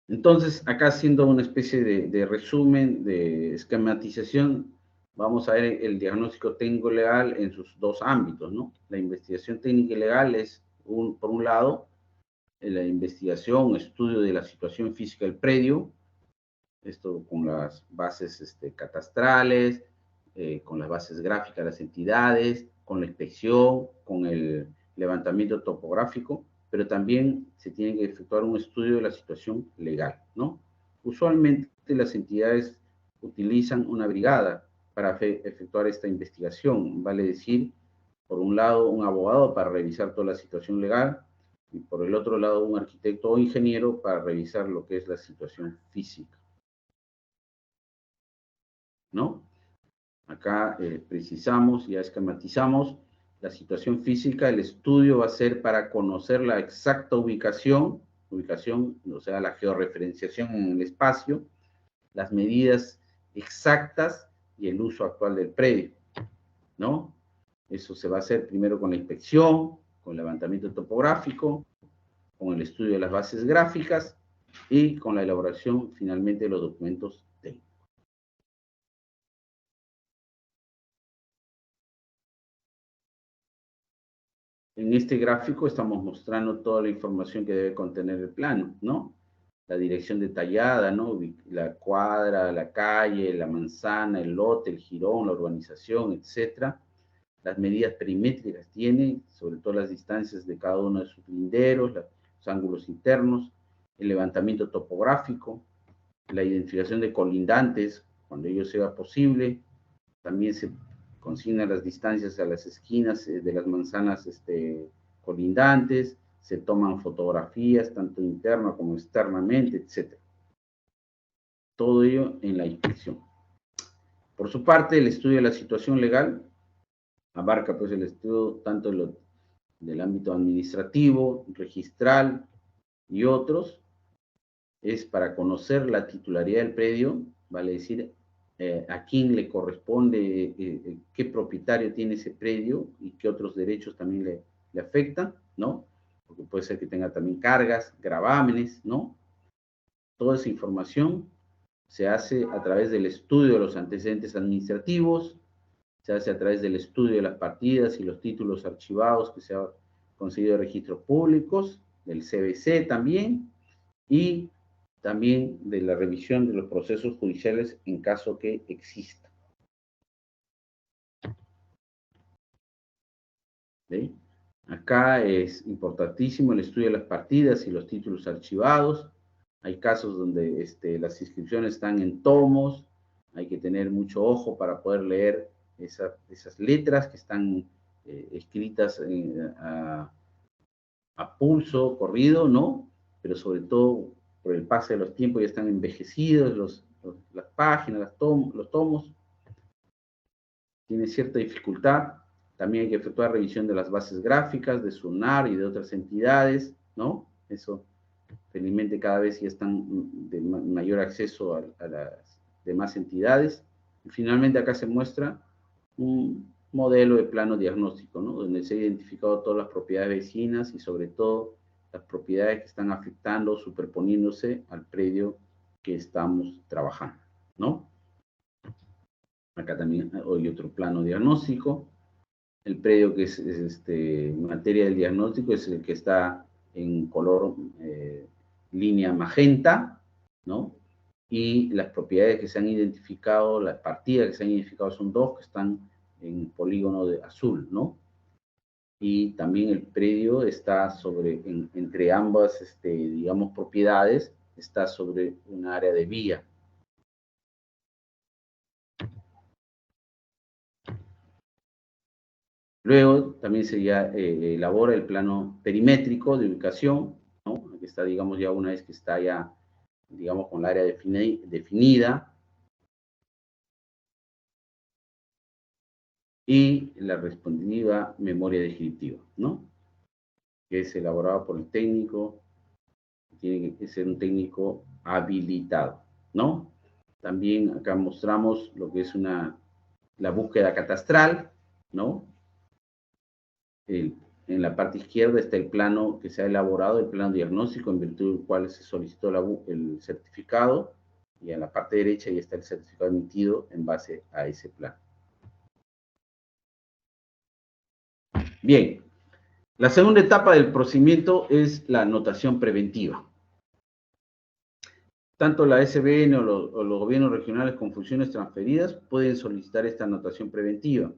Entonces, acá haciendo una especie de resumen, de esquematización, vamos a ver el diagnóstico técnico legal en sus dos ámbitos, ¿no? La investigación técnica y legal es, por un lado, la investigación, estudio de la situación física del predio, esto con las bases catastrales, con las bases gráficas de las entidades, con la inspección, con el levantamiento topográfico, pero también se tiene que efectuar un estudio de la situación legal, ¿no? Usualmente las entidades utilizan una brigada para efectuar esta investigación, vale decir, por un lado, un abogado para revisar toda la situación legal y por el otro lado, un arquitecto o ingeniero para revisar lo que es la situación física, ¿no? Acá precisamos, ya esquematizamos la situación física. El estudio va a ser para conocer la exacta ubicación, o sea, la georreferenciación en el espacio, las medidas exactas y el uso actual del predio, ¿no? Eso se va a hacer primero con la inspección, con el levantamiento topográfico, con el estudio de las bases gráficas y con la elaboración finalmente de los documentos técnicos. En este gráfico estamos mostrando toda la información que debe contener el plano, ¿no? La dirección detallada, ¿no? La cuadra, la calle, la manzana, el lote, el jirón, la urbanización, etc. las medidas perimétricas tiene, sobre todo las distancias de cada uno de sus linderos, los ángulos internos, el levantamiento topográfico, la identificación de colindantes, cuando ello sea posible. También se consignan las distancias a las esquinas de las manzanas colindantes, se toman fotografías, tanto interna como externamente, etc. Todo ello en la inspección. Por su parte, el estudio de la situación legal abarca pues el estudio tanto del ámbito administrativo, registral y otros. Es para conocer la titularidad del predio, vale decir, a quién le corresponde, qué propietario tiene ese predio y qué otros derechos también le afectan, ¿no? Porque puede ser que tenga también cargas, gravámenes, ¿no? Toda esa información se hace a través del estudio de los antecedentes administrativos, se hace a través del estudio de las partidas y los títulos archivados que se ha conseguido de registros públicos, del CBC también, y también de la revisión de los procesos judiciales en caso que exista. ¿Sí? Acá es importantísimo el estudio de las partidas y los títulos archivados. Hay casos donde las inscripciones están en tomos, hay que tener mucho ojo para poder leer esas letras que están escritas a pulso, corrido, ¿no? Pero sobre todo por el pase de los tiempos ya están envejecidos las páginas, los tomos. Tiene cierta dificultad. También hay que efectuar revisión de las bases gráficas, de SUNAR y de otras entidades, ¿no? Eso, felizmente, cada vez ya están de mayor acceso a las demás entidades. Y finalmente, acá se muestra un modelo de plano diagnóstico, ¿no? Donde se han identificado todas las propiedades vecinas y sobre todo las propiedades que están afectando, superponiéndose al predio que estamos trabajando, ¿no? Acá también hay otro plano diagnóstico. El predio que es materia del diagnóstico es el que está en color línea magenta, ¿no? Y las propiedades que se han identificado, las partidas que se han identificado son dos que están en polígono de azul, ¿no? Y también el predio está entre ambas, digamos, propiedades, está sobre un área de vía. Luego también se ya elabora el plano perimétrico de ubicación, ¿no? Que está, digamos, ya una vez que está ya, digamos, con la área definida. Y la respectiva memoria descriptiva, ¿no? Que es elaborada por el técnico, tiene que ser un técnico habilitado, ¿no? También acá mostramos lo que es la búsqueda catastral, ¿no? En la parte izquierda está el plano que se ha elaborado, el plano diagnóstico, en virtud del cual se solicitó el certificado, y en la parte derecha ya está el certificado emitido en base a ese plano. Bien, la segunda etapa del procedimiento es la anotación preventiva. Tanto la SBN o los gobiernos regionales con funciones transferidas pueden solicitar esta anotación preventiva.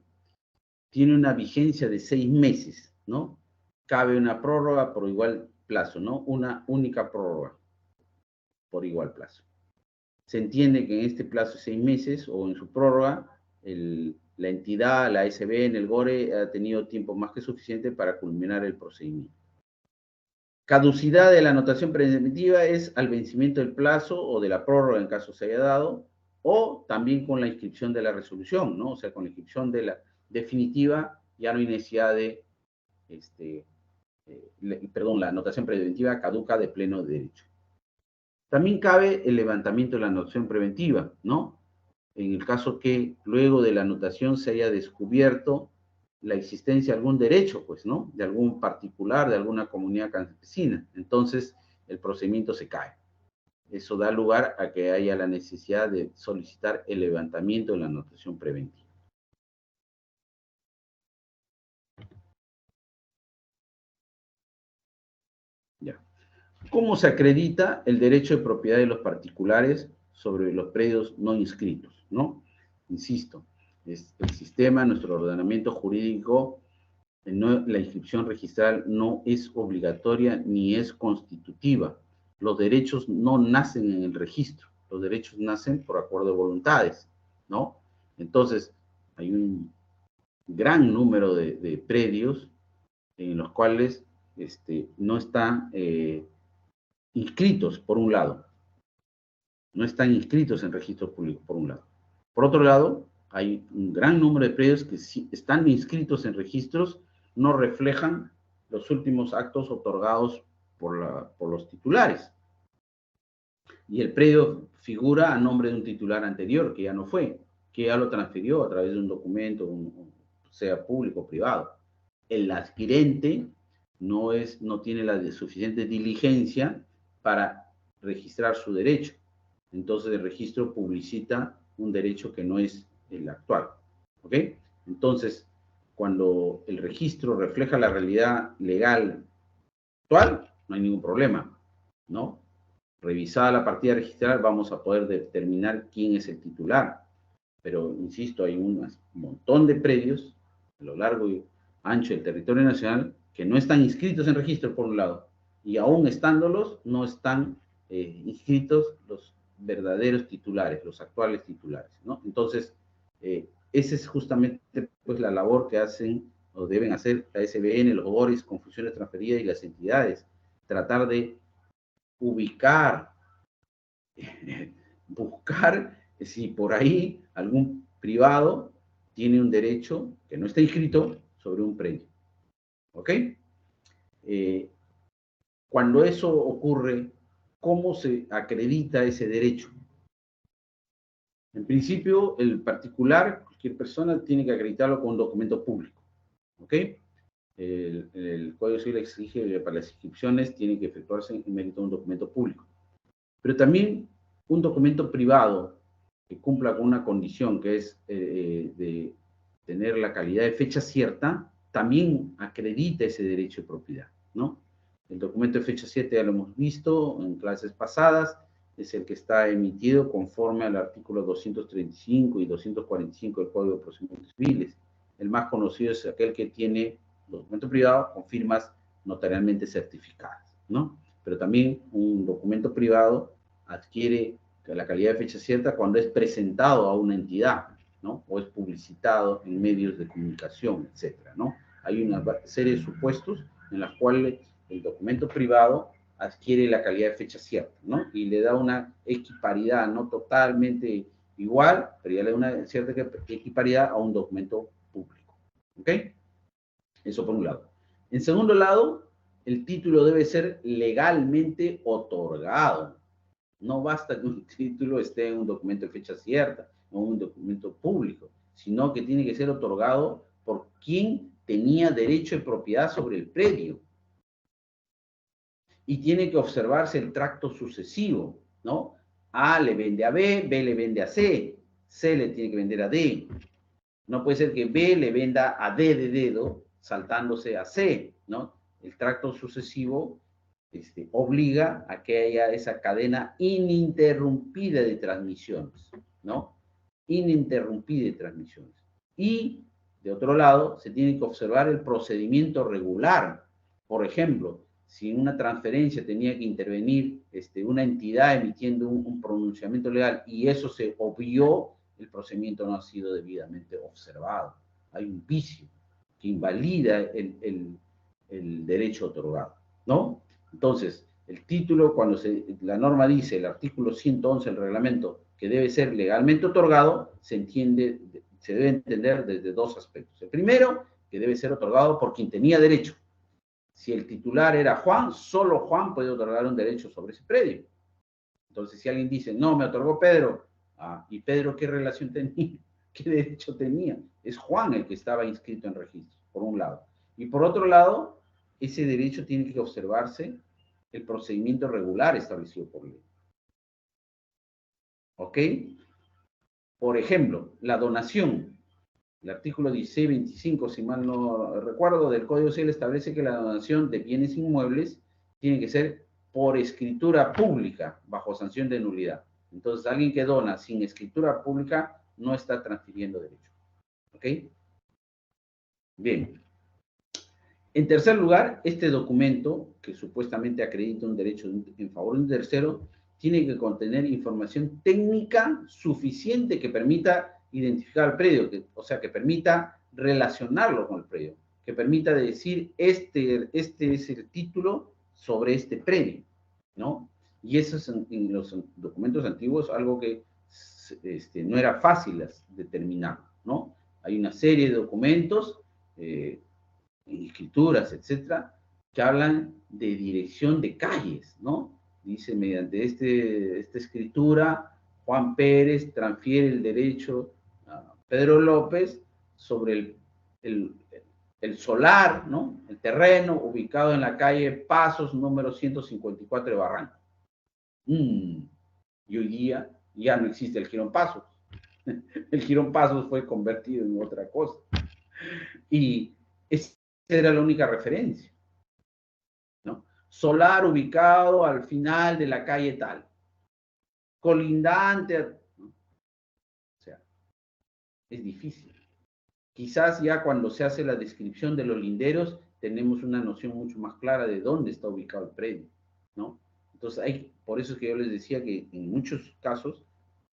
Tiene una vigencia de 6 meses, ¿no? Cabe una prórroga por igual plazo, ¿no? Una única prórroga por igual plazo. Se entiende que en este plazo de 6 meses o en su prórroga, la entidad, la SBN, el GORE, ha tenido tiempo más que suficiente para culminar el procedimiento. Caducidad de la anotación preventiva es al vencimiento del plazo o de la prórroga en caso se haya dado, o también con la inscripción de la resolución, ¿no? O sea, con la inscripción de la definitiva ya no hay necesidad de, la anotación preventiva caduca de pleno derecho. También cabe el levantamiento de la anotación preventiva, ¿no? En el caso que luego de la anotación se haya descubierto la existencia de algún derecho, pues, ¿no? De algún particular, de alguna comunidad campesina. Entonces, el procedimiento se cae. Eso da lugar a que haya la necesidad de solicitar el levantamiento de la anotación preventiva. Ya. ¿Cómo se acredita el derecho de propiedad de los particulares sobre los predios no inscritos, ¿no? Insisto, el sistema, nuestro ordenamiento jurídico, la inscripción registral no es obligatoria ni es constitutiva. Los derechos no nacen en el registro, los derechos nacen por acuerdo de voluntades, ¿no? Entonces, hay un gran número de predios en los cuales no están inscritos, por un lado. No están inscritos en registros públicos, por un lado. Por otro lado, hay un gran número de predios que sí están inscritos en registros, no reflejan los últimos actos otorgados por los titulares. Y el predio figura a nombre de un titular anterior, que ya no fue, que ya lo transfirió a través de un documento, sea público o privado. El adquirente no tiene la suficiente diligencia para registrar su derecho. Entonces el registro publicita un derecho que no es el actual. ¿Ok? Entonces, cuando el registro refleja la realidad legal actual, no hay ningún problema, ¿no? Revisada la partida registral, vamos a poder determinar quién es el titular. Pero, insisto, hay un montón de predios a lo largo y ancho del territorio nacional que no están inscritos en registro, por un lado, y aún estándolos, no están inscritos los verdaderos titulares, los actuales titulares, ¿no? Entonces, esa es justamente pues, la labor que hacen o deben hacer la SBN, los OGORES, con funciones transferidas y las entidades, tratar de ubicar, buscar si por ahí algún privado tiene un derecho que no está inscrito sobre un predio. ¿Ok? Cuando eso ocurre, ¿cómo se acredita ese derecho? En principio, el particular, cualquier persona, tiene que acreditarlo con un documento público. ¿Ok? El Código Civil exige que para las inscripciones tiene que efectuarse en mérito de un documento público. Pero también un documento privado que cumpla con una condición que es de tener la calidad de fecha cierta, también acredita ese derecho de propiedad, ¿no? El documento de fecha cierta ya lo hemos visto en clases pasadas, es el que está emitido conforme al artículo 235 y 245 del Código de Procedimientos Civiles. El más conocido es aquel que tiene documento privado con firmas notarialmente certificadas, ¿no? Pero también un documento privado adquiere la calidad de fecha cierta cuando es presentado a una entidad, ¿no? O es publicitado en medios de comunicación, etcétera, ¿no? Hay una serie de supuestos en los cuales el documento privado adquiere la calidad de fecha cierta, ¿no? Y le da una equiparidad, no totalmente igual, pero ya le da una cierta equiparidad a un documento público, ¿ok? Eso por un lado. En segundo lado, el título debe ser legalmente otorgado. No basta que un título esté en un documento de fecha cierta o un documento público, sino que tiene que ser otorgado por quien tenía derecho de propiedad sobre el predio. Y tiene que observarse el tracto sucesivo, ¿no? A le vende a B, B le vende a C, C le tiene que vender a D. No puede ser que B le venda a D de dedo, saltándose a C, ¿no? El tracto sucesivo obliga a que haya esa cadena ininterrumpida de transmisiones, ¿no? Ininterrumpida de transmisiones. Y, de otro lado, se tiene que observar el procedimiento regular. Por ejemplo, si en una transferencia tenía que intervenir una entidad emitiendo un pronunciamiento legal y eso se obvió, el procedimiento no ha sido debidamente observado. Hay un vicio que invalida el derecho otorgado, ¿no? Entonces, el título, cuando la norma dice, el artículo 111 del reglamento, que debe ser legalmente otorgado, se debe entender desde dos aspectos. El primero, que debe ser otorgado por quien tenía derecho. Si el titular era Juan, solo Juan puede otorgar un derecho sobre ese predio. Entonces, si alguien dice, no, me otorgó Pedro, ¿y Pedro qué relación tenía? ¿Qué derecho tenía? Es Juan el que estaba inscrito en registro, por un lado. Y por otro lado, ese derecho tiene que observarse el procedimiento regular establecido por ley. ¿Ok? Por ejemplo, la donación. El artículo 1625, si mal no recuerdo, del Código Civil establece que la donación de bienes inmuebles tiene que ser por escritura pública, bajo sanción de nulidad. Entonces, alguien que dona sin escritura pública no está transfiriendo derecho. ¿Ok? Bien. En tercer lugar, este documento, que supuestamente acredita un derecho en favor de un tercero, tiene que contener información técnica suficiente que permita identificar el predio, o sea, que permita relacionarlo con el predio, que permita decir, este es el título sobre este predio, ¿no? Y eso es en los documentos antiguos algo que no era fácil determinar, ¿no? Hay una serie de documentos, escrituras, etcétera, que hablan de dirección de calles, ¿no? Dice, mediante esta escritura, Juan Pérez transfiere el derecho a Pedro López sobre el solar, ¿no? El terreno ubicado en la calle Pasos, número 154 de Barranco. Y hoy día ya no existe el Jirón Pasos. El Jirón Pasos fue convertido en otra cosa. Y esa era la única referencia, ¿no? Solar ubicado al final de la calle tal. Colindante, ¿no? O sea, es difícil. Quizás ya cuando se hace la descripción de los linderos, tenemos una noción mucho más clara de dónde está ubicado el predio, ¿no? Entonces, por eso es que yo les decía que en muchos casos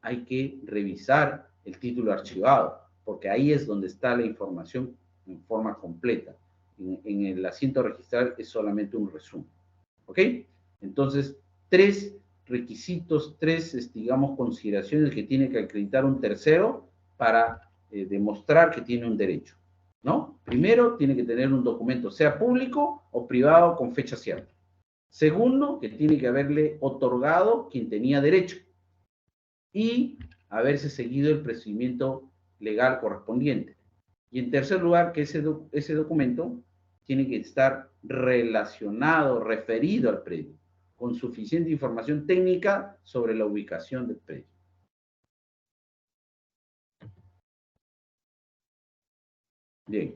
hay que revisar el título archivado, porque ahí es donde está la información en forma completa. En el asiento registral es solamente un resumen, ¿ok? Entonces, tres requisitos, digamos, consideraciones que tiene que acreditar un tercero para demostrar que tiene un derecho, ¿no? Primero, tiene que tener un documento, sea público o privado, con fecha cierta. Segundo, que tiene que haberle otorgado quien tenía derecho y haberse seguido el procedimiento legal correspondiente. Y en tercer lugar, que ese documento tiene que estar relacionado, referido al predio, con suficiente información técnica sobre la ubicación del predio. Bien.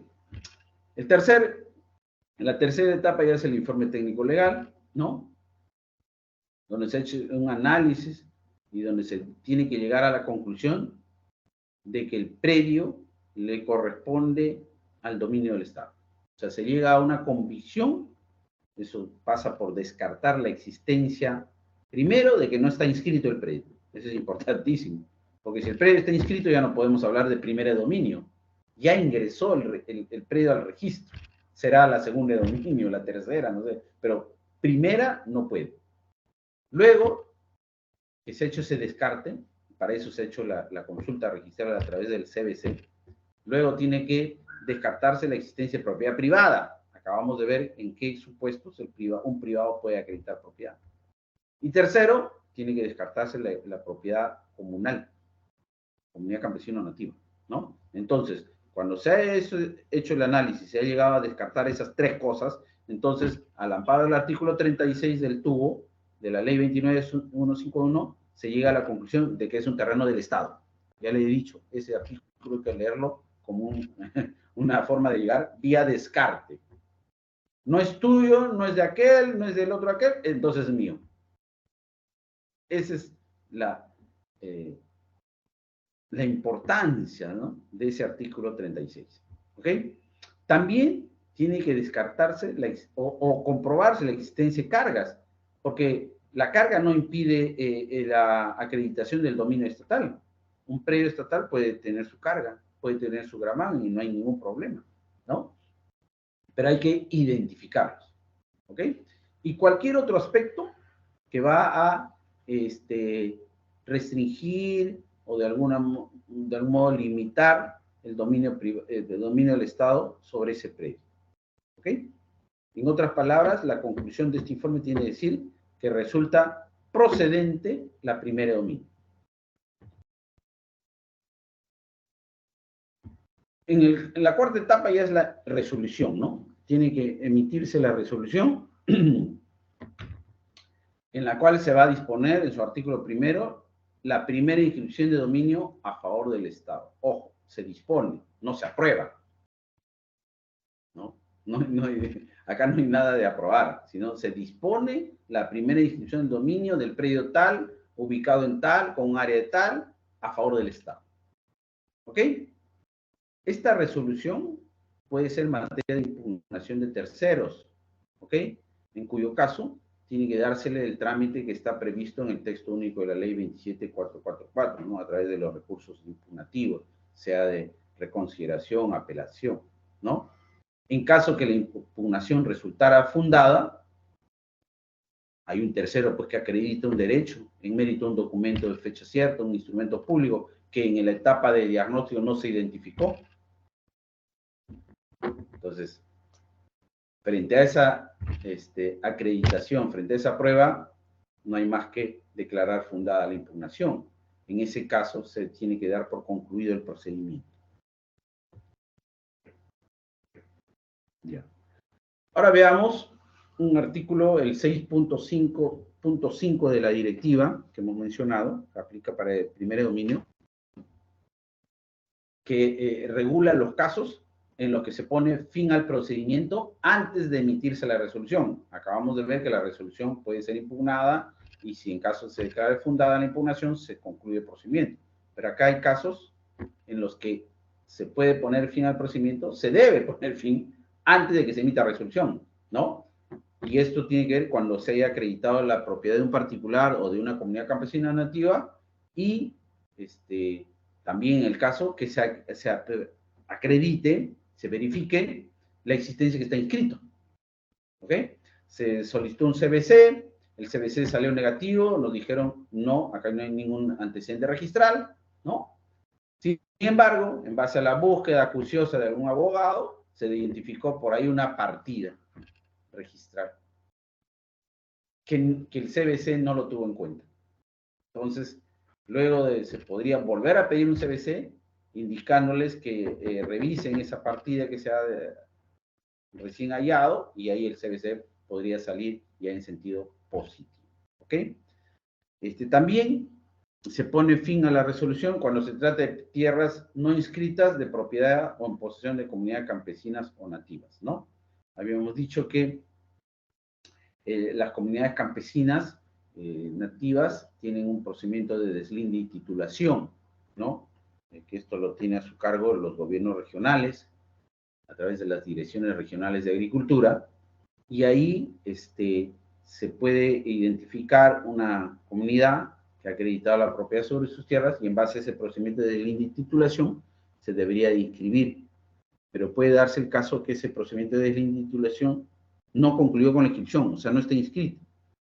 La tercera etapa ya es el informe técnico legal, ¿no? Donde se ha hecho un análisis y donde se tiene que llegar a la conclusión de que el predio le corresponde al dominio del Estado. O sea, se llega a una convicción, eso pasa por descartar la existencia, primero, de que no está inscrito el predio. Eso es importantísimo, porque si el predio está inscrito ya no podemos hablar de primera de dominio. Ya ingresó el predio al registro. Será la segunda de dominio, la tercera, no sé, pero primera no puede. Luego, que se ha hecho ese descarte, para eso se ha hecho la consulta registrada a través del CBC, luego tiene que descartarse la existencia de propiedad privada. Acabamos de ver en qué supuestos un privado puede acreditar propiedad. Y tercero, tiene que descartarse la propiedad comunal, comunidad campesina nativa, ¿no? Entonces, cuando se ha hecho el análisis, se ha llegado a descartar esas tres cosas, entonces, al amparo del artículo 36 del tubo de la ley 29151, se llega a la conclusión de que es un terreno del Estado. Ya le he dicho, ese artículo hay que leerlo como una forma de llegar vía descarte. No es tuyo, no es de aquel, no es del otro aquel, entonces es mío. Esa es la importancia, ¿no?, de ese artículo 36. ¿Ok? También tiene que descartarse o comprobarse la existencia de cargas, porque la carga no impide la acreditación del dominio estatal. Un predio estatal puede tener su carga, puede tener su gravamen y no hay ningún problema, ¿no? Pero hay que identificarlos, ¿ok? Y cualquier otro aspecto que va a restringir o de algún modo limitar el dominio del Estado sobre ese predio, ¿ok? En otras palabras, la conclusión de este informe tiene que decir que resulta procedente la primera de dominio. En la cuarta etapa ya es la resolución, ¿no? Tiene que emitirse la resolución en la cual se va a disponer en su artículo primero la primera inscripción de dominio a favor del Estado. Ojo, se dispone, no se aprueba, ¿no? Acá no hay nada de aprobar, sino se dispone la primera inscripción de dominio del predio tal, ubicado en tal, con un área de tal, a favor del Estado. ¿Ok? Esta resolución puede ser materia de impugnación de terceros, ¿ok? En cuyo caso tiene que dársele el trámite que está previsto en el texto único de la ley 27444, ¿no? A través de los recursos impugnativos, sea de reconsideración, apelación, ¿no? En caso que la impugnación resultara fundada, hay un tercero pues que acredita un derecho en mérito a un documento de fecha cierta, un instrumento público que en la etapa de diagnóstico no se identificó. Entonces, frente a esa acreditación, frente a esa prueba, no hay más que declarar fundada la impugnación. En ese caso, se tiene que dar por concluido el procedimiento. Ya. Ahora veamos un artículo, el 6.5.5 de la directiva que hemos mencionado, que aplica para el primer dominio, que regula los casos en los que se pone fin al procedimiento antes de emitirse la resolución. Acabamos de ver que la resolución puede ser impugnada y si en caso se declare fundada la impugnación, se concluye el procedimiento. Pero acá hay casos en los que se puede poner fin al procedimiento, se debe poner fin antes de que se emita resolución, ¿no? Y esto tiene que ver cuando se haya acreditado la propiedad de un particular o de una comunidad campesina nativa y también en el caso que se acredite, se verifique la existencia que está inscrito. ¿Ok? Se solicitó un CBC, el CBC salió negativo, nos dijeron, no, acá no hay ningún antecedente registral, ¿no? Sin embargo, en base a la búsqueda acuciosa de algún abogado, se identificó por ahí una partida registral que el CBC no lo tuvo en cuenta. Entonces, luego se podría volver a pedir un CBC indicándoles que revisen esa partida que se ha recién hallado y ahí el CBC podría salir ya en sentido positivo. ¿Ok? También se pone fin a la resolución cuando se trata de tierras no inscritas de propiedad o en posesión de comunidades campesinas o nativas, ¿no? Habíamos dicho que las comunidades campesinas nativas tienen un procedimiento de deslinde y titulación, ¿no? Que esto lo tiene a su cargo los gobiernos regionales a través de las direcciones regionales de agricultura y ahí se puede identificar una comunidad que ha acreditado la propiedad sobre sus tierras y en base a ese procedimiento de deslinde y titulación se debería de inscribir. Pero puede darse el caso que ese procedimiento de deslinde y titulación no concluyó con la inscripción, o sea, no está inscrito,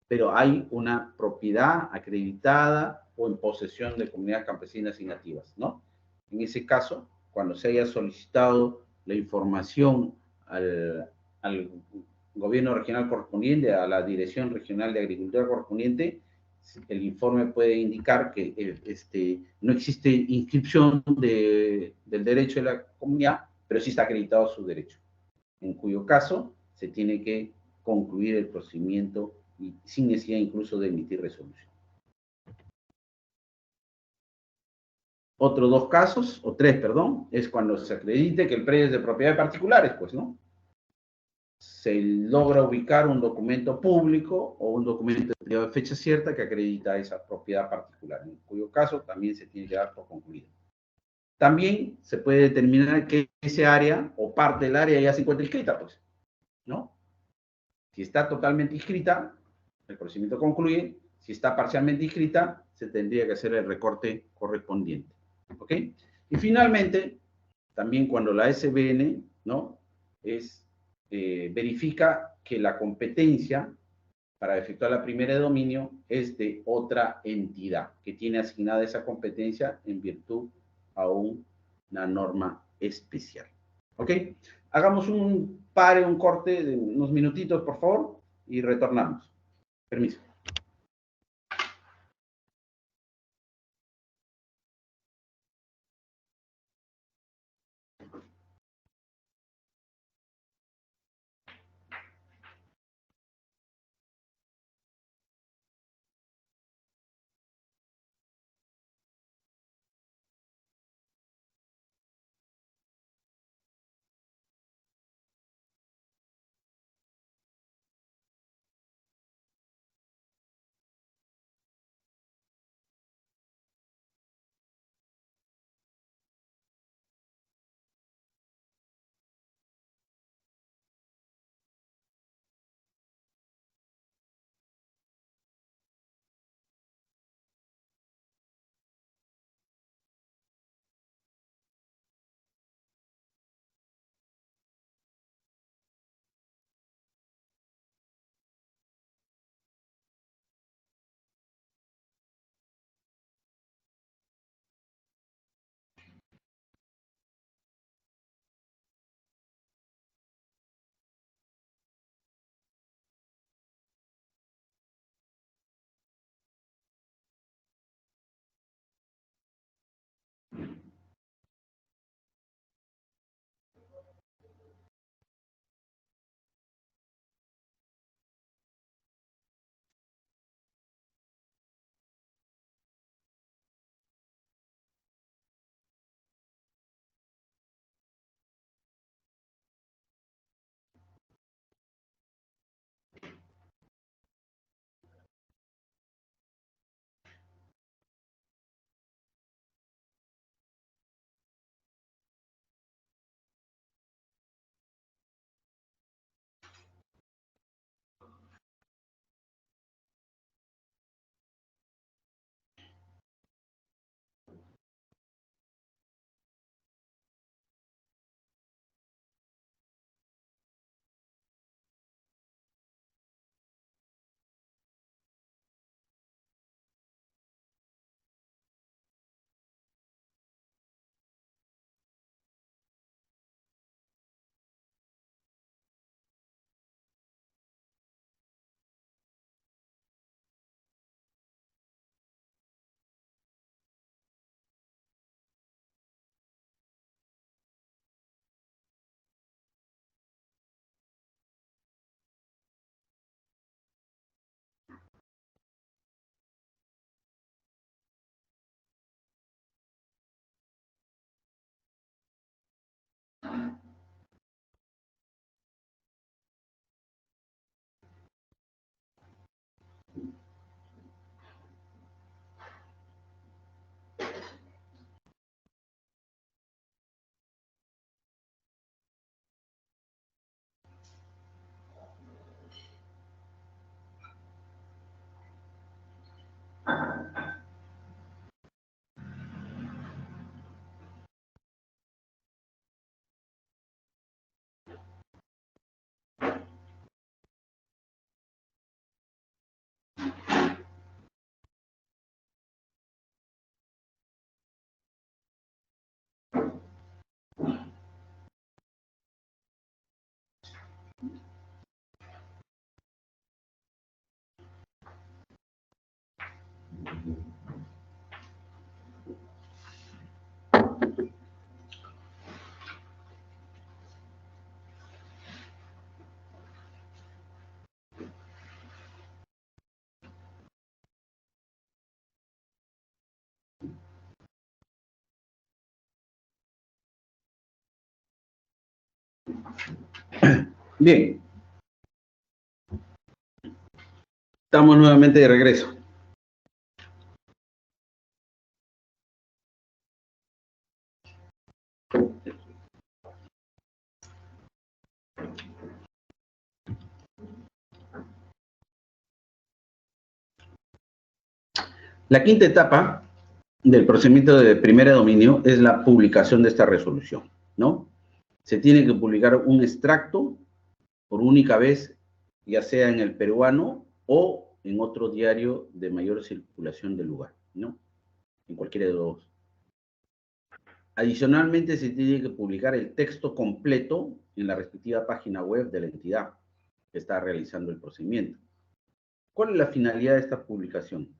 pero hay una propiedad acreditada o en posesión de comunidades campesinas y nativas, ¿no? En ese caso, cuando se haya solicitado la información al gobierno regional correspondiente, a la Dirección Regional de Agricultura correspondiente, el informe puede indicar que no existe inscripción del derecho de la comunidad, pero sí está acreditado su derecho, en cuyo caso se tiene que concluir el procedimiento y sin necesidad incluso de emitir resolución. Otros dos casos, o tres, perdón, es cuando se acredite que el predio es de propiedad de particulares, pues, ¿no? Se logra ubicar un documento público o un documento de fecha cierta que acredita esa propiedad particular, en cuyo caso también se tiene que dar por concluido. También se puede determinar que ese área o parte del área ya se encuentra inscrita, pues, ¿no? Si está totalmente inscrita, el procedimiento concluye. Si está parcialmente inscrita, se tendría que hacer el recorte correspondiente. ¿Ok? Y finalmente, también cuando la SBN, ¿no? Verifica que la competencia para efectuar la primera de dominio es de otra entidad que tiene asignada esa competencia en virtud a una norma especial. ¿Ok? Hagamos un pare, un corte de unos minutitos, por favor, y retornamos. Permiso. Bien. Estamos nuevamente de regreso. La quinta etapa del procedimiento de primer dominio es la publicación de esta resolución, ¿no? Se tiene que publicar un extracto por única vez, ya sea en el peruano o en otro diario de mayor circulación del lugar, ¿no? En cualquiera de los dos. Adicionalmente, se tiene que publicar el texto completo en la respectiva página web de la entidad que está realizando el procedimiento. ¿Cuál es la finalidad de esta publicación?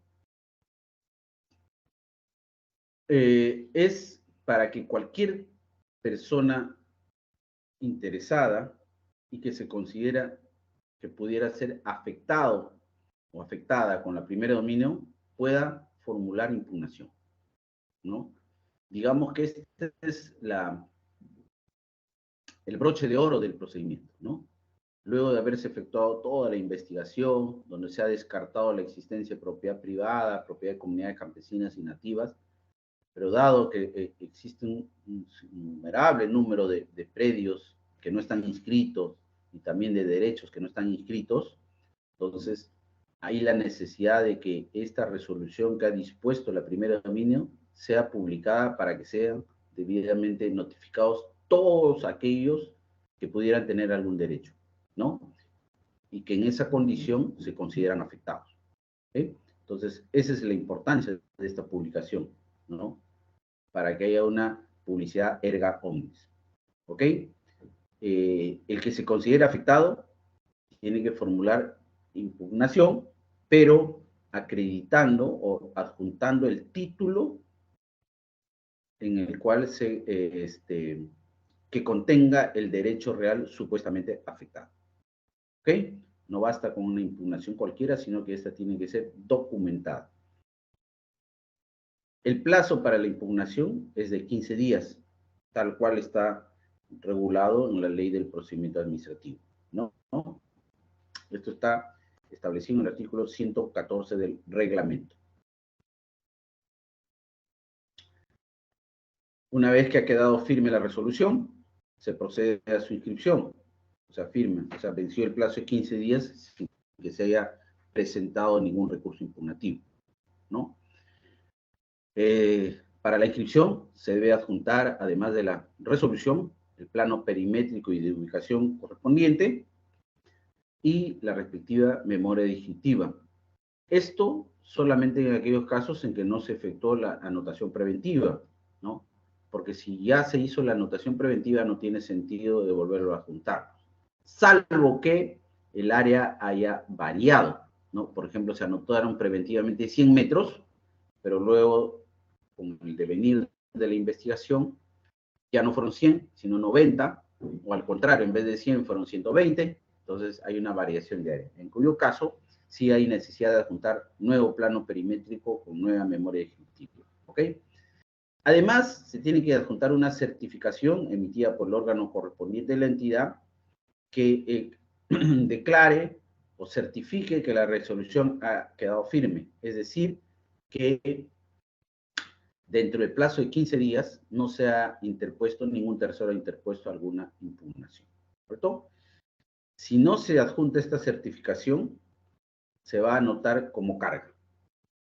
Es para que cualquier persona interesada y que se considera que pudiera ser afectado o afectada con la primera dominio pueda formular impugnación, ¿no? Digamos que este es el broche de oro del procedimiento, ¿no? Luego de haberse efectuado toda la investigación, donde se ha descartado la existencia de propiedad privada, propiedad de comunidades campesinas y nativas, pero dado que existe un innumerable número de predios que no están inscritos y también de derechos que no están inscritos, entonces hay la necesidad de que esta resolución que ha dispuesto la primera dominio sea publicada para que sean debidamente notificados todos aquellos que pudieran tener algún derecho, ¿no? Y que en esa condición se consideran afectados. ¿Okay? Entonces, esa es la importancia de esta publicación, ¿no? Para que haya una publicidad erga omnes. ¿Ok? El que se considera afectado tiene que formular impugnación, pero acreditando o adjuntando el título en el cual que contenga el derecho real supuestamente afectado. ¿Ok? No basta con una impugnación cualquiera, sino que esta tiene que ser documentada. El plazo para la impugnación es de 15 días, tal cual está regulado en la ley del procedimiento administrativo, ¿no? Esto está establecido en el artículo 114 del reglamento. Una vez que ha quedado firme la resolución, se procede a su inscripción. O sea, firme, o sea, venció el plazo de 15 días sin que se haya presentado ningún recurso impugnativo, ¿no? Para la inscripción se debe adjuntar, además de la resolución, el plano perimétrico y de ubicación correspondiente y la respectiva memoria descriptiva. Esto solamente en aquellos casos en que no se efectuó la anotación preventiva, ¿no? Porque si ya se hizo la anotación preventiva no tiene sentido de volverlo a adjuntar, salvo que el área haya variado, ¿no? Por ejemplo, se anotaron preventivamente 100 metros, pero luego, con el devenir de la investigación, ya no fueron 100, sino 90, o al contrario, en vez de 100 fueron 120, entonces hay una variación de área, en cuyo caso sí hay necesidad de adjuntar nuevo plano perimétrico con nueva memoria descriptiva, ¿ok? Además, se tiene que adjuntar una certificación emitida por el órgano correspondiente de la entidad que declare o certifique que la resolución ha quedado firme. Es decir, que dentro del plazo de 15 días no se ha interpuesto, ningún tercero ha interpuesto alguna impugnación. ¿Correcto? Si no se adjunta esta certificación, se va a anotar como carga.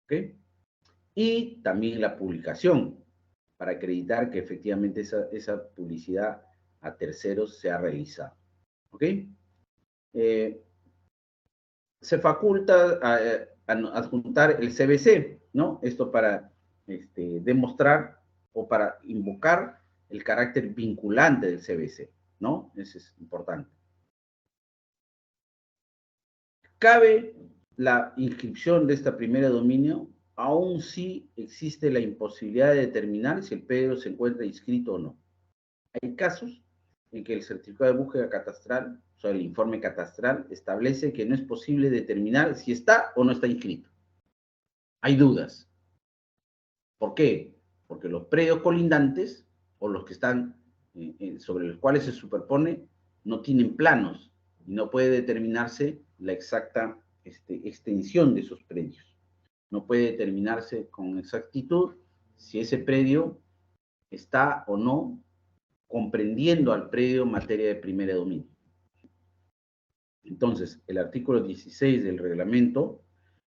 ¿Ok? Y también la publicación, para acreditar que efectivamente esa publicidad a terceros se ha realizado. ¿Ok? Se faculta a adjuntar el CBC, ¿no? Esto para demostrar o para invocar el carácter vinculante del CBC, ¿no? Eso es importante. Cabe la inscripción de esta primera dominio, aun si existe la imposibilidad de determinar si el predio se encuentra inscrito o no. Hay casos en que el certificado de búsqueda catastral, o sea, el informe catastral, establece que no es posible determinar si está o no está inscrito. Hay dudas. ¿Por qué? Porque los predios colindantes, o los que están sobre los cuales se superpone, no tienen planos y no puede determinarse la exacta extensión de esos predios. No puede determinarse con exactitud si ese predio está o no comprendiendo al predio en materia de primera dominio. Entonces, el artículo 16 del reglamento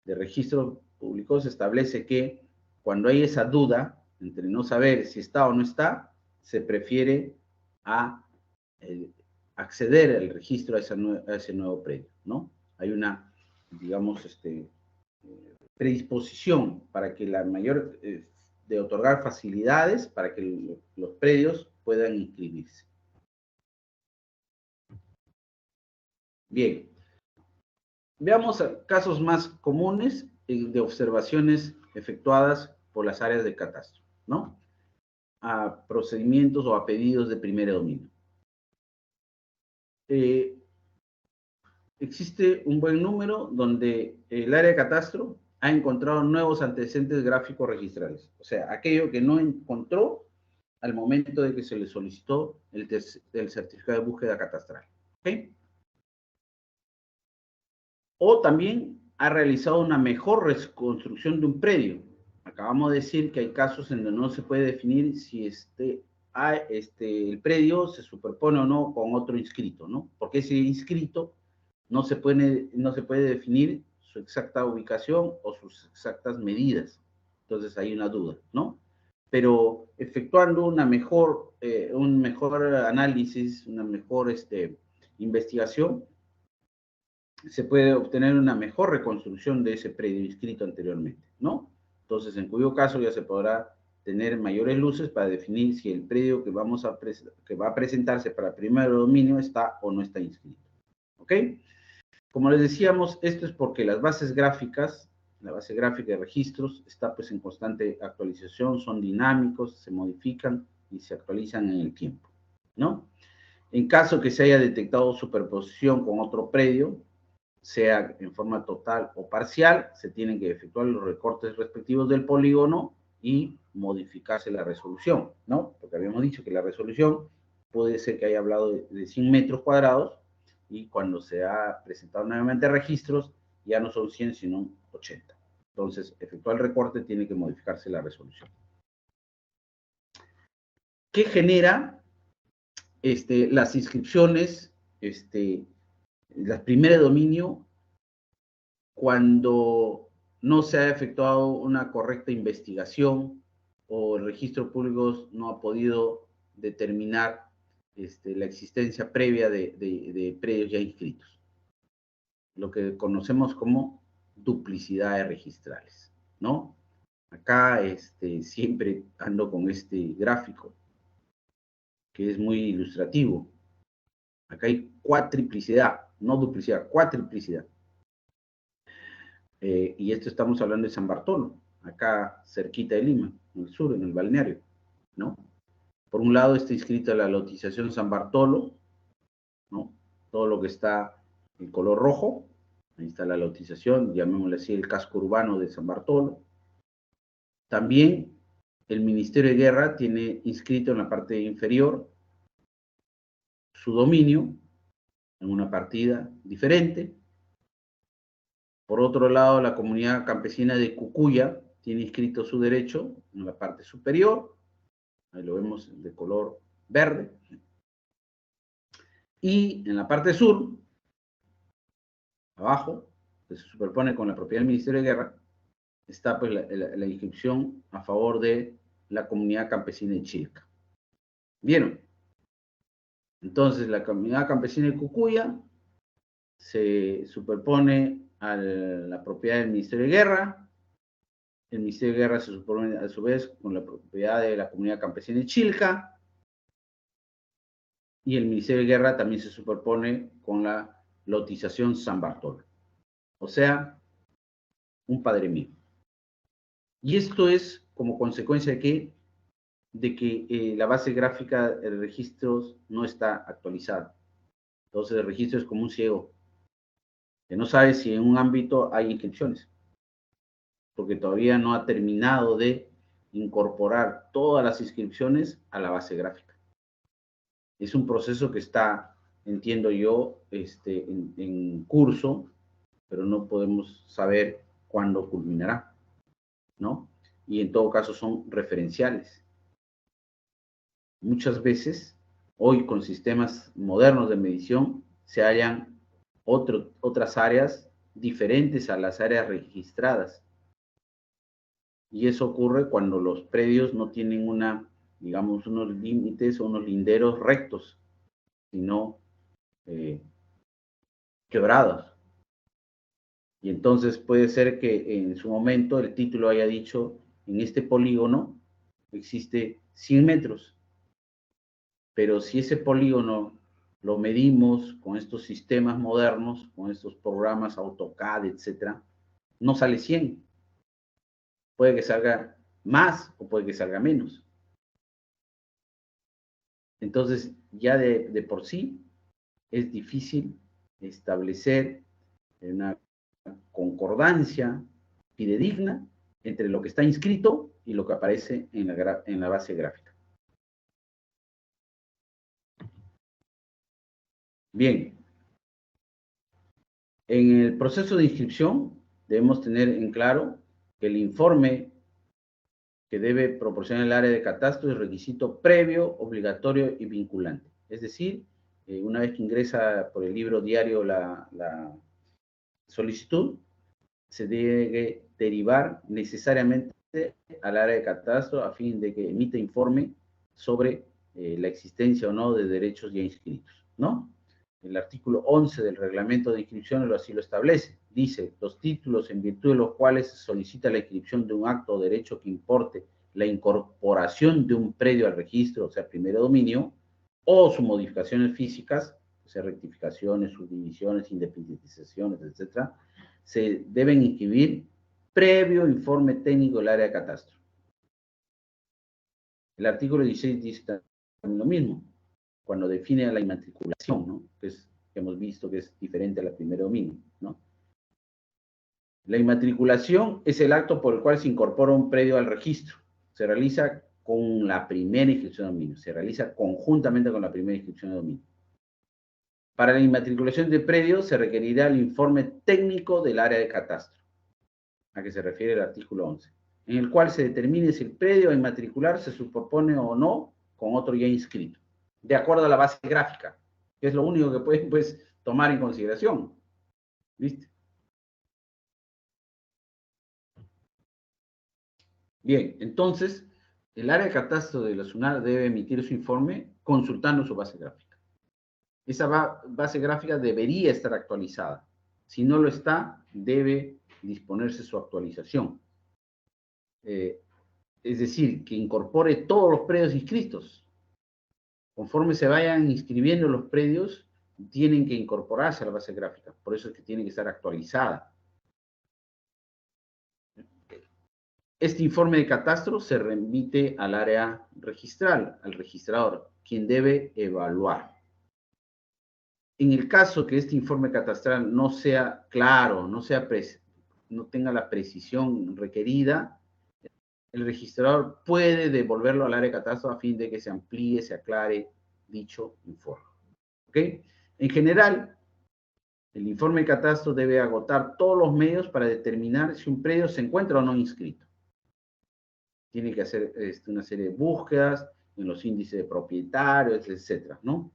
de registros públicos establece que cuando hay esa duda entre no saber si está o no está, se prefiere a acceder al registro a ese nuevo predio, ¿no? Hay una, digamos, predisposición para que la mayor, de otorgar facilidades para que los predios puedan inscribirse. Bien, veamos casos más comunes de observaciones efectuadas por las áreas de catastro, ¿no? A procedimientos o a pedidos de primer dominio. Existe un buen número donde el área de catastro ha encontrado nuevos antecedentes gráficos registrales. O sea, aquello que no encontró al momento de que se le solicitó el certificado de búsqueda catastral. ¿Ok? O también ha realizado una mejor reconstrucción de un predio. Acabamos de decir que hay casos en donde no se puede definir si el predio se superpone o no con otro inscrito, ¿no? Porque ese inscrito no se puede definir su exacta ubicación o sus exactas medidas. Entonces hay una duda, ¿no? Pero efectuando un mejor análisis, una mejor investigación, se puede obtener una mejor reconstrucción de ese predio inscrito anteriormente, ¿no? Entonces, en cuyo caso ya se podrá tener mayores luces para definir si el predio que va a presentarse para primer dominio está o no está inscrito, ¿ok? Como les decíamos, esto es porque las bases gráficas, la base gráfica de registros está pues en constante actualización, son dinámicos, se modifican y se actualizan en el tiempo, ¿no? En caso que se haya detectado superposición con otro predio, sea en forma total o parcial, se tienen que efectuar los recortes respectivos del polígono y modificarse la resolución, ¿no? Porque habíamos dicho que la resolución puede ser que haya hablado de 100 metros cuadrados y cuando se ha presentado nuevamente registros ya no son 100 sino 80. Entonces, efectuar el recorte tiene que modificarse la resolución. ¿Qué genera las inscripciones, las primeras de dominio, cuando no se ha efectuado una correcta investigación o el registro público no ha podido determinar la existencia previa de predios ya inscritos? Lo que conocemos como duplicidades registrales, ¿no? Acá siempre ando con este gráfico, que es muy ilustrativo. Acá hay cuatriplicidad, no duplicidad, cuatriplicidad. Y esto estamos hablando de San Bartolo, acá cerquita de Lima, en el sur, en el balneario, ¿no? Por un lado está inscrita la lotización San Bartolo, ¿no? Todo lo que está en color rojo, ahí está la lotización, llamémosle así el casco urbano de San Bartolo. También el Ministerio de Guerra tiene inscrito en la parte inferior su dominio en una partida diferente. Por otro lado, la comunidad campesina de Cucuya tiene inscrito su derecho en la parte superior. Ahí lo vemos de color verde. Y en la parte sur, abajo, que se superpone con la propiedad del Ministerio de Guerra, está pues la inscripción a favor de la comunidad campesina de Chilca. ¿Vieron? Entonces, la comunidad campesina de Cucuya se superpone a la propiedad del Ministerio de Guerra. El Ministerio de Guerra se superpone a su vez con la propiedad de la comunidad campesina de Chilca. Y el Ministerio de Guerra también se superpone con la lotización San Bartolo. O sea, un padre mío. Y esto es como consecuencia de que la base gráfica de registros no está actualizada. Entonces el registro es como un ciego, que no sabe si en un ámbito hay inscripciones, porque todavía no ha terminado de incorporar todas las inscripciones a la base gráfica. Es un proceso que está, entiendo yo, en curso, pero no podemos saber cuándo culminará, ¿no? Y en todo caso son referenciales. Muchas veces, hoy con sistemas modernos de medición, se hallan otras áreas diferentes a las áreas registradas. Y eso ocurre cuando los predios no tienen digamos, unos límites o unos linderos rectos, sino quebrados. Y entonces puede ser que en su momento el título haya dicho, en este polígono existe 100 metros. Pero si ese polígono lo medimos con estos sistemas modernos, con estos programas AutoCAD, etcétera, no sale 100. Puede que salga más o puede que salga menos. Entonces, ya de por sí es difícil establecer una concordancia fidedigna entre lo que está inscrito y lo que aparece en la base gráfica. Bien, en el proceso de inscripción debemos tener en claro que el informe que debe proporcionar el área de catastro es requisito previo, obligatorio y vinculante. Es decir, una vez que ingresa por el libro diario la solicitud, se debe derivar necesariamente al área de catastro a fin de que emita informe sobre la existencia o no de derechos ya inscritos, ¿no? El artículo 11 del reglamento de inscripción así lo establece. Dice, los títulos en virtud de los cuales se solicita la inscripción de un acto o derecho que importe la incorporación de un predio al registro, o sea, primero dominio, o sus modificaciones físicas, o sea, rectificaciones, subdivisiones, independizaciones, etcétera, se deben inscribir previo informe técnico del área de catastro. El artículo 16 dice también lo mismo, cuando define la inmatriculación, ¿no? Que hemos visto que es diferente a la primera dominio, ¿no? La inmatriculación es el acto por el cual se incorpora un predio al registro. Se realiza con la primera inscripción de dominio, se realiza conjuntamente con la primera inscripción de dominio. Para la inmatriculación de predios se requerirá el informe técnico del área de catastro, a que se refiere el artículo 11, en el cual se determine si el predio a inmatricular se superpone o no con otro ya inscrito, de acuerdo a la base gráfica, que es lo único que pueden, pues, tomar en consideración. ¿Viste? Bien, entonces, el área de catastro de la SUNAT debe emitir su informe consultando su base gráfica. Esa base gráfica debería estar actualizada. Si no lo está, debe disponerse su actualización. Es decir, que incorpore todos los predios inscritos. Conforme se vayan inscribiendo los predios, tienen que incorporarse a la base gráfica. Por eso es que tiene que estar actualizada. Este informe de catastro se remite al área registral, al registrador, quien debe evaluar. En el caso que este informe catastral no sea claro, no tenga la precisión requerida, el registrador puede devolverlo al área de catastro a fin de que se amplíe, se aclare dicho informe. ¿Ok? En general, el informe de catastro debe agotar todos los medios para determinar si un predio se encuentra o no inscrito. Tiene que hacer una serie de búsquedas en los índices de propietarios, etcétera, ¿no?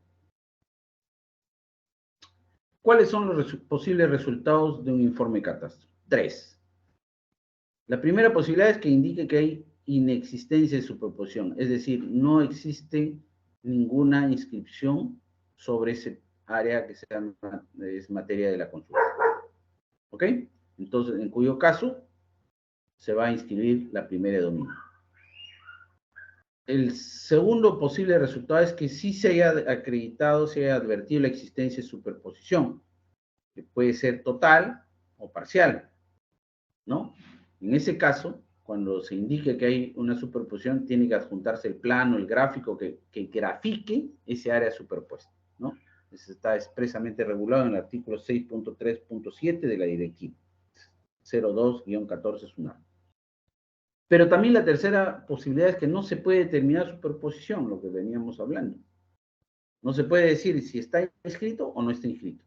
¿Cuáles son los posibles resultados de un informe de catastro? 3. La primera posibilidad es que indique que hay inexistencia de superposición, es decir, no existe ninguna inscripción sobre ese área que es materia de la consulta. ¿Ok? Entonces, en cuyo caso se va a inscribir la primera de dominio. El segundo posible resultado es que sí se haya acreditado, se haya advertido la existencia de superposición, que puede ser total o parcial, ¿no? En ese caso, cuando se indique que hay una superposición, tiene que adjuntarse el plano, el gráfico que grafique ese área superpuesta, ¿no? Eso está expresamente regulado en el artículo 6.3.7 de la directiva 02-14 SUNAT. Pero también la tercera posibilidad es que no se puede determinar superposición, lo que veníamos hablando. No se puede decir si está inscrito o no está inscrito.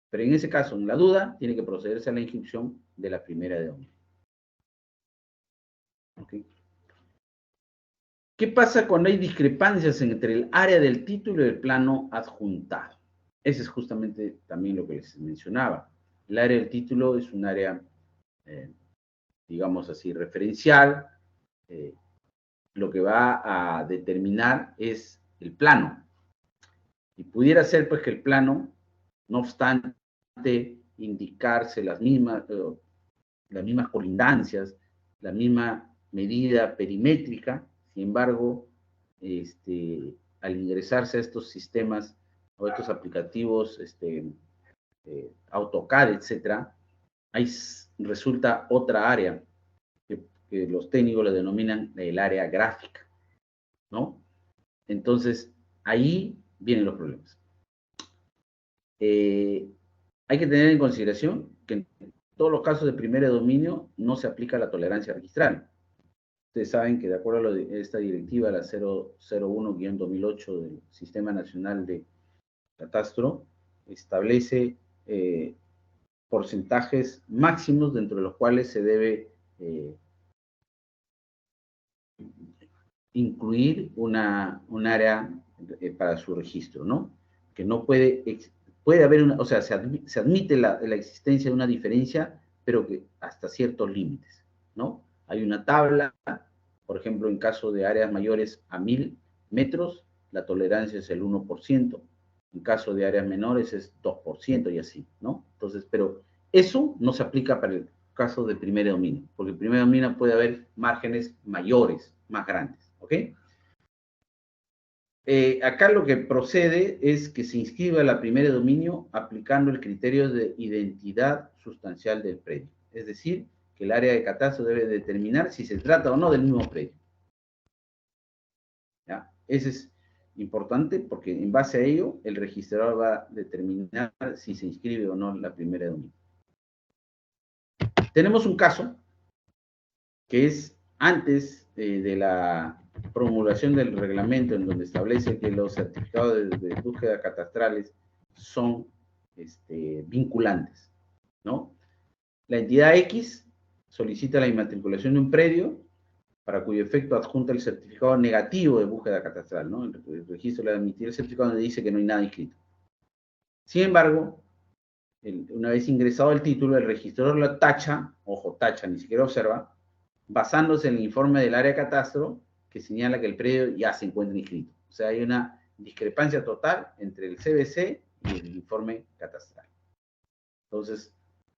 Pero en ese caso, en la duda, tiene que procederse a la inscripción de la primera de dominio. ¿Okay? ¿Qué pasa cuando hay discrepancias entre el área del título y el plano adjuntado? Ese es justamente también lo que les mencionaba. El área del título es un área, digamos así, referencial. Lo que va a determinar es el plano. Y pudiera ser pues que el plano, no obstante indicarse las mismas colindancias, la misma medida perimétrica, sin embargo, al ingresarse a estos sistemas o estos aplicativos, AutoCAD, etcétera, ahí resulta otra área que los técnicos le denominan el área gráfica, ¿no? Entonces, ahí vienen los problemas. Hay que tener en consideración que en todos los casos de primer dominio no se aplica la tolerancia registral. Ustedes saben que de acuerdo a esta directiva, la 001-2008 del Sistema Nacional de Catastro, establece porcentajes máximos dentro de los cuales se debe incluir un área para su registro, ¿no? Que no puede haber o sea, se admite la existencia de una diferencia, pero que hasta ciertos límites, ¿no? Hay una tabla, por ejemplo, en caso de áreas mayores a 1000 metros, la tolerancia es el 1%, en caso de áreas menores es 2% y así, ¿no? Entonces, pero eso no se aplica para el caso de primer dominio, porque el primer dominio puede haber márgenes mayores, más grandes, ¿ok? Acá lo que procede es que se inscriba la primera dominio aplicando el criterio de identidad sustancial del predio. Es decir, que el área de catastro debe determinar si se trata o no del mismo predio. ¿Ya? Ese es importante porque en base a ello el registrador va a determinar si se inscribe o no la primera dominio. Tenemos un caso que es antes de la promulgación del reglamento en donde establece que los certificados de búsqueda catastrales son vinculantes, ¿no? La entidad X solicita la inmatriculación de un predio para cuyo efecto adjunta el certificado negativo de búsqueda catastral, ¿no? El registro le admite el certificado donde dice que no hay nada inscrito. Sin embargo, una vez ingresado el título, el registrador lo tacha, ojo, tacha, ni siquiera observa, basándose en el informe del área de catastro que señala que el predio ya se encuentra inscrito. O sea, hay una discrepancia total entre el CBC y el informe catastral. Entonces,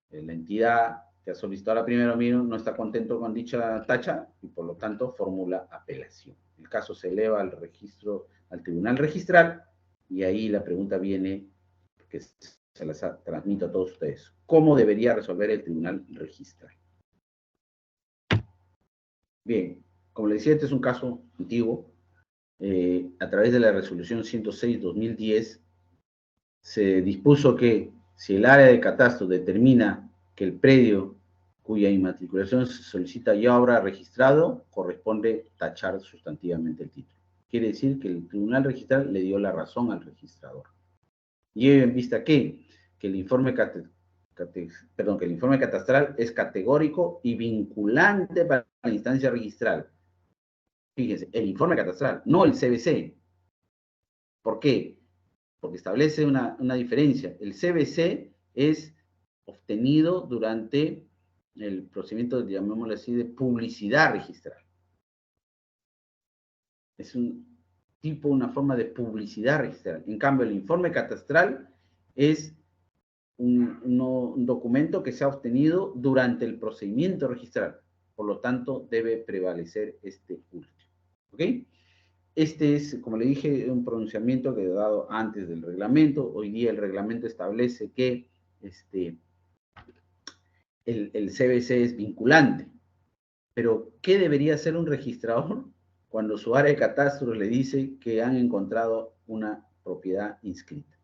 la entidad que ha solicitado la primera dominio no está contento con dicha tacha y por lo tanto formula apelación. El caso se eleva al tribunal registral y ahí la pregunta viene, que se las transmito a todos ustedes. ¿Cómo debería resolver el tribunal registral? Bien, como les decía, este es un caso antiguo. A través de la resolución 106-2010 se dispuso que si el área de catastro determina que el predio cuya inmatriculación se solicita ya habrá registrado, corresponde tachar sustantivamente el título. Quiere decir que el tribunal registral le dio la razón al registrador. Y en vista que el informe catastral es categórico y vinculante para la instancia registral. Fíjense, el informe catastral, no el CBC. ¿Por qué? Porque establece una diferencia. El CBC es obtenido durante el procedimiento, llamémoslo así, de publicidad registral. Es una forma de publicidad registral. En cambio, el informe catastral es un documento que se ha obtenido durante el procedimiento registral. Por lo tanto, debe prevalecer este último. ¿Ok? Este es, como le dije, un pronunciamiento que he dado antes del reglamento. Hoy día el reglamento establece que el CBC es vinculante. Pero, ¿qué debería hacer un registrador cuando su área de catastro le dice que han encontrado una propiedad inscrita?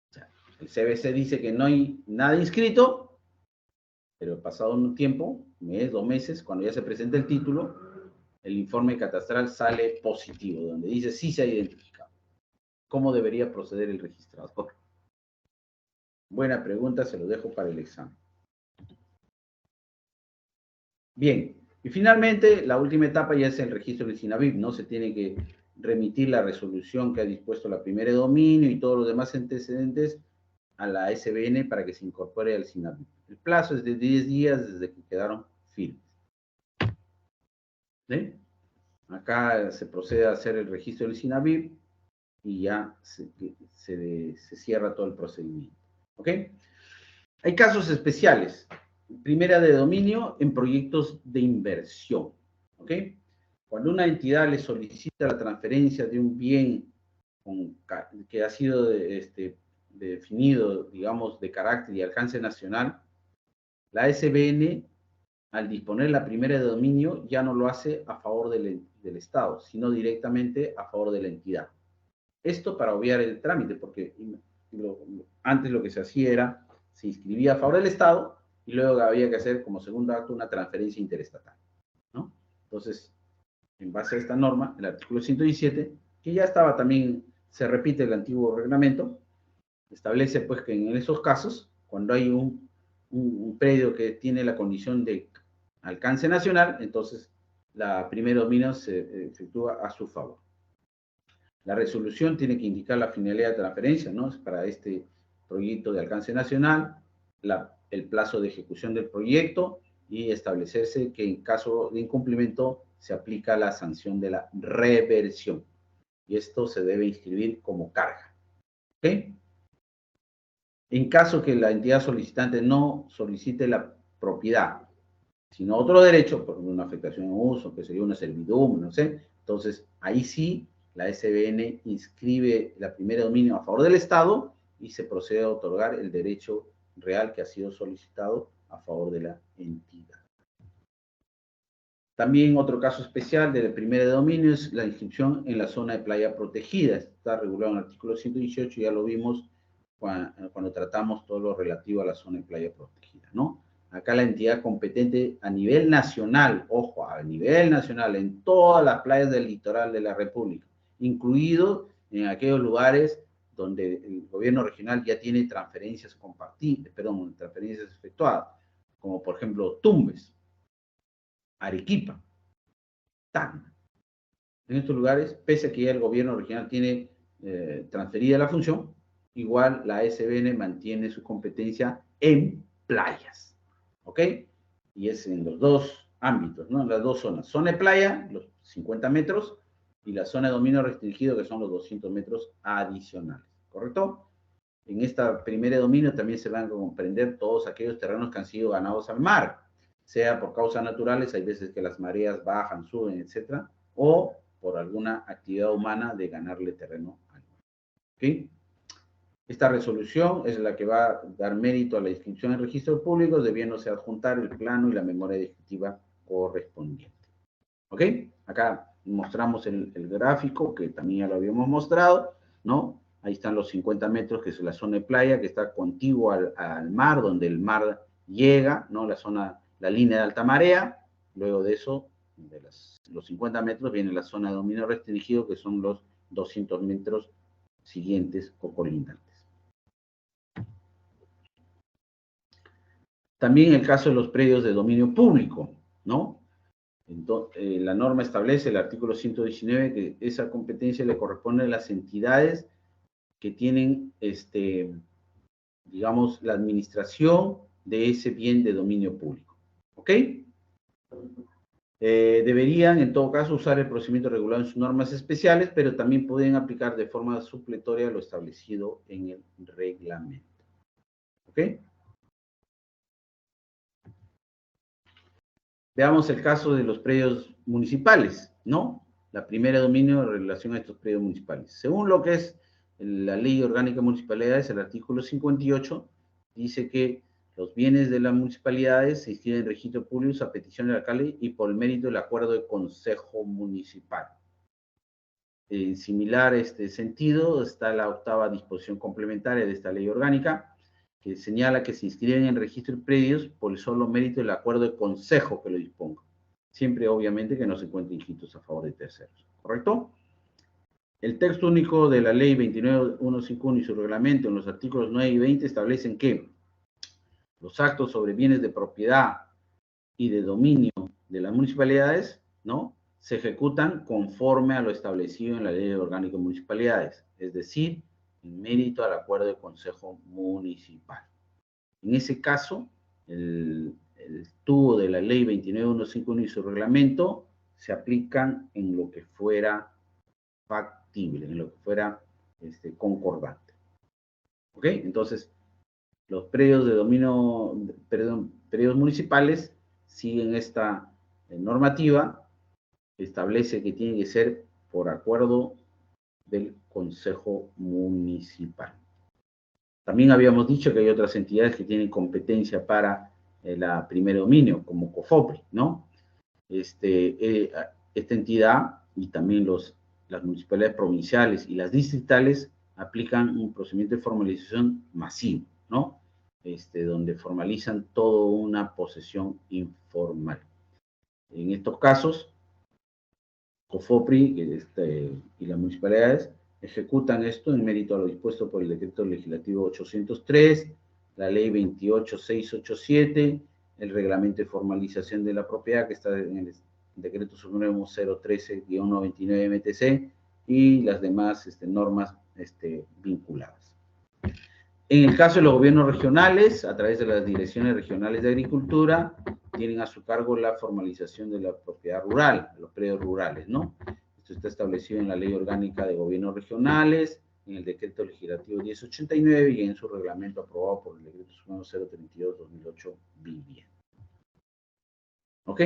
O sea, el CBC dice que no hay nada inscrito, pero pasado un tiempo, mes, 2 meses, cuando ya se presenta el título, el informe catastral sale positivo, donde dice sí se ha identificado. ¿Cómo debería proceder el registrador? Buena pregunta, se lo dejo para el examen. Bien, y finalmente, la última etapa ya es el registro del SINAVIP, ¿no? Se tiene que remitir la resolución que ha dispuesto la primera de dominio y todos los demás antecedentes a la SBN para que se incorpore al SINAVIP. El plazo es de 10 días desde que quedaron firmes. ¿Sí? Acá se procede a hacer el registro del SINAVIP y ya se cierra todo el procedimiento. ¿Ok? Hay casos especiales. Primera de dominio en proyectos de inversión. ¿Ok? Cuando una entidad le solicita la transferencia de un bien que ha sido definido, digamos, de carácter y alcance nacional, la SBN, al disponer la primera de dominio, ya no lo hace a favor del Estado, sino directamente a favor de la entidad. Esto para obviar el trámite, porque antes lo que se hacía era, se inscribía a favor del Estado y luego había que hacer como segundo acto una transferencia interestatal, ¿no? Entonces, en base a esta norma, el artículo 117, que ya estaba también, se repite el antiguo reglamento, establece pues que en esos casos, cuando hay un predio que tiene la condición de alcance nacional, entonces la primera dominio se efectúa a su favor. La resolución tiene que indicar la finalidad de transferencia, ¿no? Para este proyecto de alcance nacional, el plazo de ejecución del proyecto y establecerse que en caso de incumplimiento se aplica la sanción de la reversión. Y esto se debe inscribir como carga. ¿Ok? En caso que la entidad solicitante no solicite la propiedad, sino otro derecho, por una afectación en uso, que sería una servidumbre, no sé, entonces ahí sí la SBN inscribe la primera dominio a favor del Estado y se procede a otorgar el derecho real que ha sido solicitado a favor de la entidad. También otro caso especial de la primera de dominio es la inscripción en la zona de playa protegida. Está regulado en el artículo 118, ya lo vimos cuando tratamos todo lo relativo a la zona de playa protegida, ¿no? Acá la entidad competente a nivel nacional, ojo, a nivel nacional, en todas las playas del litoral de la República, incluido en aquellos lugares donde el gobierno regional ya tiene transferencias transferencias efectuadas, como por ejemplo Tumbes, Arequipa, Tacna. En estos lugares, pese a que ya el gobierno regional tiene transferida la función, igual la SBN mantiene su competencia en playas. ¿Ok? Y es en los dos ámbitos, ¿no? En las dos zonas. Zona de playa, los 50 metros, y la zona de dominio restringido, que son los 200 metros adicionales. ¿Correcto? En esta primera dominio también se van a comprender todos aquellos terrenos que han sido ganados al mar, sea por causas naturales, hay veces que las mareas bajan, suben, etcétera, o por alguna actividad humana de ganarle terreno al mar. ¿Ok? Esta resolución es la que va a dar mérito a la inscripción en registros públicos, debiéndose adjuntar el plano y la memoria descriptiva correspondiente. ¿Ok? Acá mostramos el gráfico, que también ya lo habíamos mostrado, ¿no? Ahí están los 50 metros, que es la zona de playa, que está contigua al mar, donde el mar llega, ¿no? La zona la línea de alta marea. Luego de eso, de los 50 metros, viene la zona de dominio restringido, que son los 200 metros siguientes o colindantes. También el caso de los predios de dominio público, ¿no? Entonces, la norma establece, el artículo 119, que esa competencia le corresponde a las entidades que tienen, digamos, la administración de ese bien de dominio público. ¿Ok? Deberían, en todo caso, usar el procedimiento regulado en sus normas especiales, pero también pueden aplicar de forma supletoria lo establecido en el reglamento. ¿Ok? Veamos el caso de los predios municipales, ¿no? La primera dominio en relación a estos predios municipales. Según lo que es la Ley Orgánica de Municipalidades, el artículo 58, dice que los bienes de las municipalidades se inscriben en registro público a petición del alcalde y por el mérito del acuerdo de consejo municipal. En similar sentido está la octava disposición complementaria de esta ley orgánica, que señala que se inscriben en registro de predios por el solo mérito del acuerdo de consejo que lo disponga. Siempre, obviamente, que no se encuentren inscritos a favor de terceros. ¿Correcto? El texto único de la ley 29151 y su reglamento en los artículos 9 y 20 establecen que los actos sobre bienes de propiedad y de dominio de las municipalidades, ¿no?, se ejecutan conforme a lo establecido en la Ley Orgánica de Municipalidades, es decir, en mérito al acuerdo de consejo municipal. En ese caso, el tubo de la Ley 29151 y su reglamento se aplican en lo que fuera factible, en lo que fuera concordante. ¿Ok? Entonces, los predios de dominio, predios municipales siguen esta normativa, establece que tiene que ser por acuerdo del Consejo Municipal. También habíamos dicho que hay otras entidades que tienen competencia para la primer dominio, como COFOPRI, ¿no? Esta entidad y también las municipalidades provinciales y las distritales aplican un procedimiento de formalización masivo, ¿no? Donde formalizan toda una posesión informal. En estos casos, COFOPRI y las municipalidades ejecutan esto en mérito a lo dispuesto por el Decreto Legislativo 803, la Ley 28687, el Reglamento de Formalización de la Propiedad, que está en el Decreto Supremo 013-99 MTC, y las demás normas vinculadas. En el caso de los gobiernos regionales, a través de las direcciones regionales de agricultura, tienen a su cargo la formalización de la propiedad rural, los predios rurales, ¿no? Esto está establecido en la Ley Orgánica de Gobiernos Regionales, en el Decreto Legislativo 1089 y en su reglamento aprobado por el Decreto Supremo 032-2008, Vivienda. ¿Ok?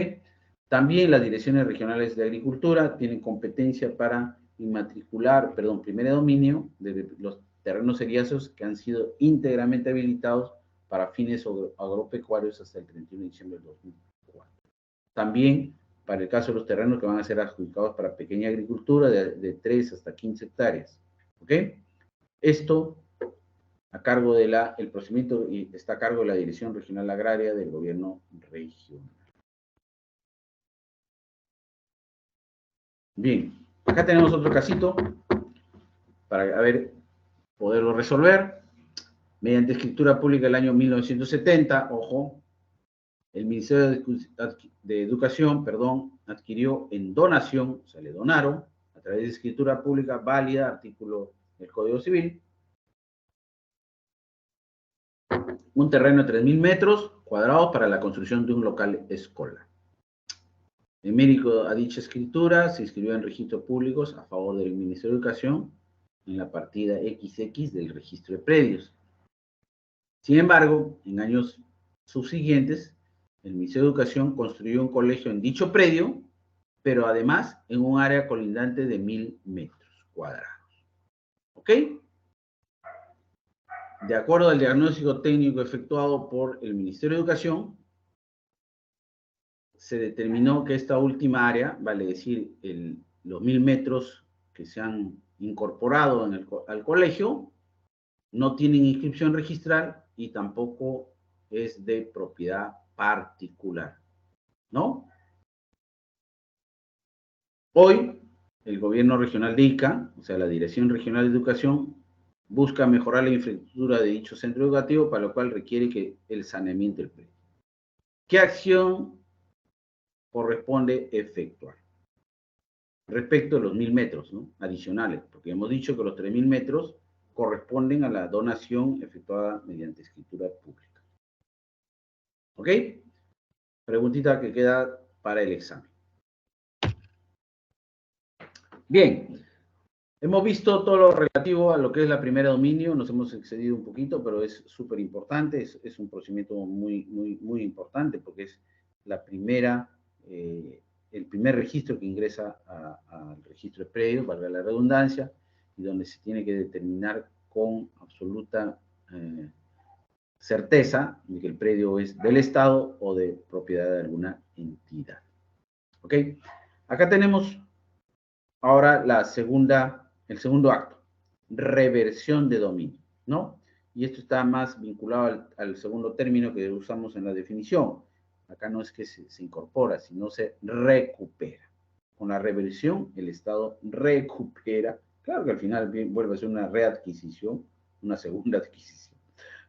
También las direcciones regionales de agricultura tienen competencia para inmatricular, primer dominio de los terrenos eriazos que han sido íntegramente habilitados para fines agropecuarios hasta el 31 de diciembre del 2004. También para el caso de los terrenos que van a ser adjudicados para pequeña agricultura de 3 hasta 15 hectáreas. ¿Ok? Esto a cargo de el procedimiento está a cargo de la Dirección Regional Agraria del Gobierno Regional. Bien, acá tenemos otro casito para poderlo resolver. Mediante escritura pública del año 1970, ojo, el Ministerio de Educación, adquirió en donación, o sea, le donaron, a través de escritura pública válida, artículo del Código Civil, un terreno de 3.000 metros cuadrados para la construcción de un local escolar. En mérito a dicha escritura, se inscribió en registros públicos a favor del Ministerio de Educación en la partida XX del registro de predios. Sin embargo, en años subsiguientes, el Ministerio de Educación construyó un colegio en dicho predio, pero además en un área colindante de 1.000 metros cuadrados. ¿Ok? De acuerdo al diagnóstico técnico efectuado por el Ministerio de Educación, se determinó que esta última área, vale decir, los 1.000 metros que se han incorporado al colegio, no tienen inscripción registral y tampoco es de propiedad particular, ¿no? Hoy, el gobierno regional de Ica, o sea, la Dirección Regional de Educación, busca mejorar la infraestructura de dicho centro educativo, para lo cual requiere que el saneamiento del predio. ¿Qué acción corresponde efectuar? Respecto a los 1.000 metros, ¿no?, adicionales, porque hemos dicho que los 3.000 metros corresponden a la donación efectuada mediante escritura pública. ¿Ok? Preguntita que queda para el examen. Bien, hemos visto todo lo relativo a lo que es la primera dominio, nos hemos excedido un poquito, pero es súper importante, es un procedimiento muy importante, porque es la primera, el primer registro que ingresa al registro de predios, valga la redundancia, y donde se tiene que determinar con absoluta certeza de que el predio es del Estado o de propiedad de alguna entidad. ¿Ok? Acá tenemos ahora el segundo acto, reversión de dominio, ¿no? Y esto está más vinculado al segundo término que usamos en la definición. Acá no es que se incorpora, sino se recupera. Con la reversión, el Estado recupera. Claro que al final vuelve a ser una readquisición, una segunda adquisición,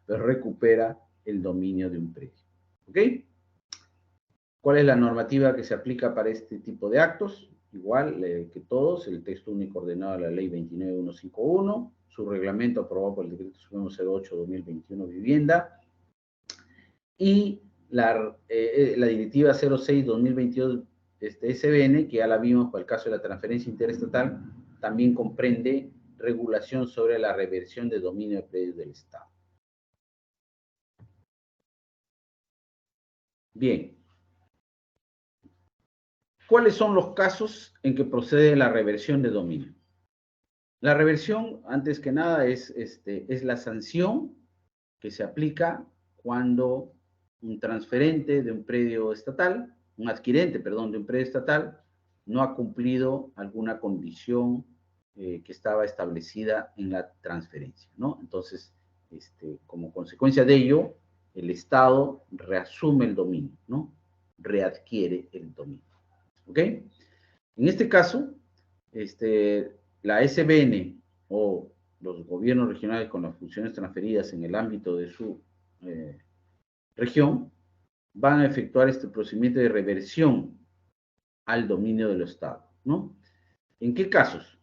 pero recupera el dominio de un predio. ¿Ok? ¿Cuál es la normativa que se aplica para este tipo de actos? Igual que todos, el texto único ordenado de la Ley 29151, su reglamento aprobado por el Decreto Supremo 08/2021 Vivienda, y la Directiva 06/2022 SBN, que ya la vimos para el caso de la transferencia interestatal, también comprende regulación sobre la reversión de dominio de predios del Estado. Bien. ¿Cuáles son los casos en que procede la reversión de dominio? La reversión, antes que nada, es la sanción que se aplica cuando un transferente de un predio estatal, un adquirente, perdón, de un predio estatal, no ha cumplido alguna condición que estaba establecida en la transferencia, ¿no? Entonces, como consecuencia de ello, el Estado reasume el dominio, ¿no? Readquiere el dominio. ¿Ok? En este caso, la SBN o los gobiernos regionales con las funciones transferidas en el ámbito de su región van a efectuar este procedimiento de reversión al dominio del Estado, ¿no? ¿En qué casos?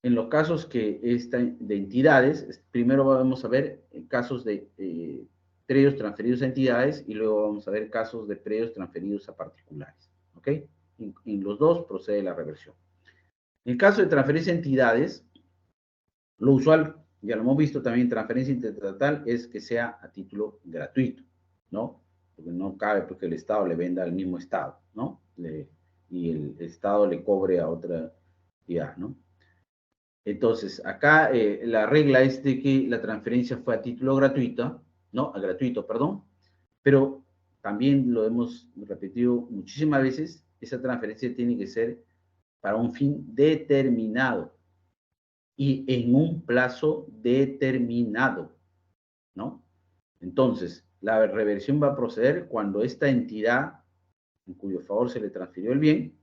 En los casos de entidades, primero vamos a ver casos de predios transferidos a entidades y luego vamos a ver casos de predios transferidos a particulares, ¿ok? En los dos procede la reversión. En el caso de transferencia a entidades, lo usual, ya lo hemos visto también, transferencia interestatal, es que sea a título gratuito, ¿no? Porque no cabe porque el Estado le venda al mismo Estado, ¿no? Y el Estado le cobre a otra entidad, ¿no? Entonces, acá la regla es de que la transferencia fue a título gratuito, ¿no? A gratuito, perdón, pero también lo hemos repetido muchísimas veces, esa transferencia tiene que ser para un fin determinado y en un plazo determinado, ¿no? Entonces, la reversión va a proceder cuando esta entidad en cuyo favor se le transfirió el bien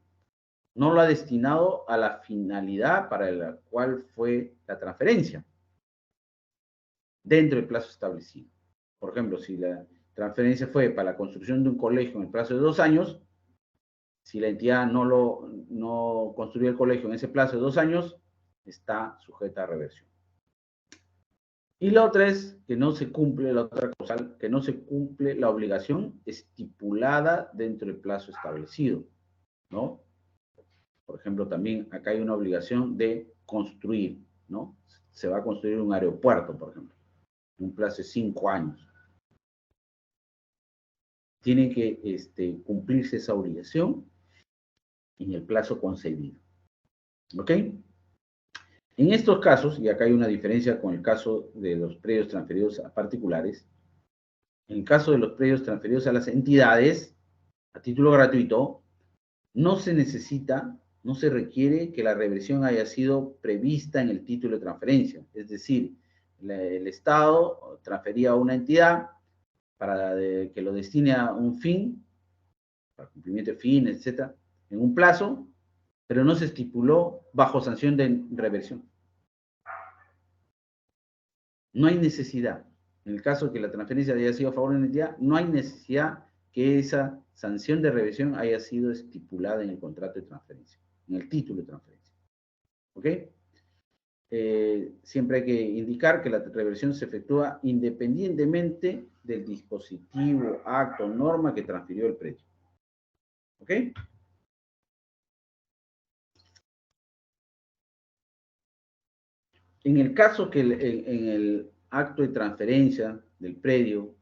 no lo ha destinado a la finalidad para la cual fue la transferencia, dentro del plazo establecido. Por ejemplo, si la transferencia fue para la construcción de un colegio en el plazo de 2 años, si la entidad no construyó el colegio en ese plazo de 2 años, está sujeta a reversión. Y la otra es que no se cumple, la otra causal, que no se cumple la obligación estipulada dentro del plazo establecido, ¿no? Por ejemplo, también acá hay una obligación de construir, ¿no? Se va a construir un aeropuerto, por ejemplo, en un plazo de 5 años. Tiene que cumplirse esa obligación en el plazo concedido. ¿Ok? En estos casos, y acá hay una diferencia con el caso de los predios transferidos a particulares, en el caso de los predios transferidos a las entidades, a título gratuito, no se necesita, no se requiere que la reversión haya sido prevista en el título de transferencia. Es decir, el Estado transfería a una entidad que lo destine a un fin, para cumplimiento de fin, etcétera, en un plazo, pero no se estipuló bajo sanción de reversión. No hay necesidad. En el caso de que la transferencia haya sido a favor de una entidad, no hay necesidad que esa sanción de reversión haya sido estipulada en el contrato de transferencia, en el título de transferencia. ¿Ok? Siempre hay que indicar que la reversión se efectúa independientemente del dispositivo, acto, norma que transfirió el predio. ¿Ok? En el caso que en el acto de transferencia del predio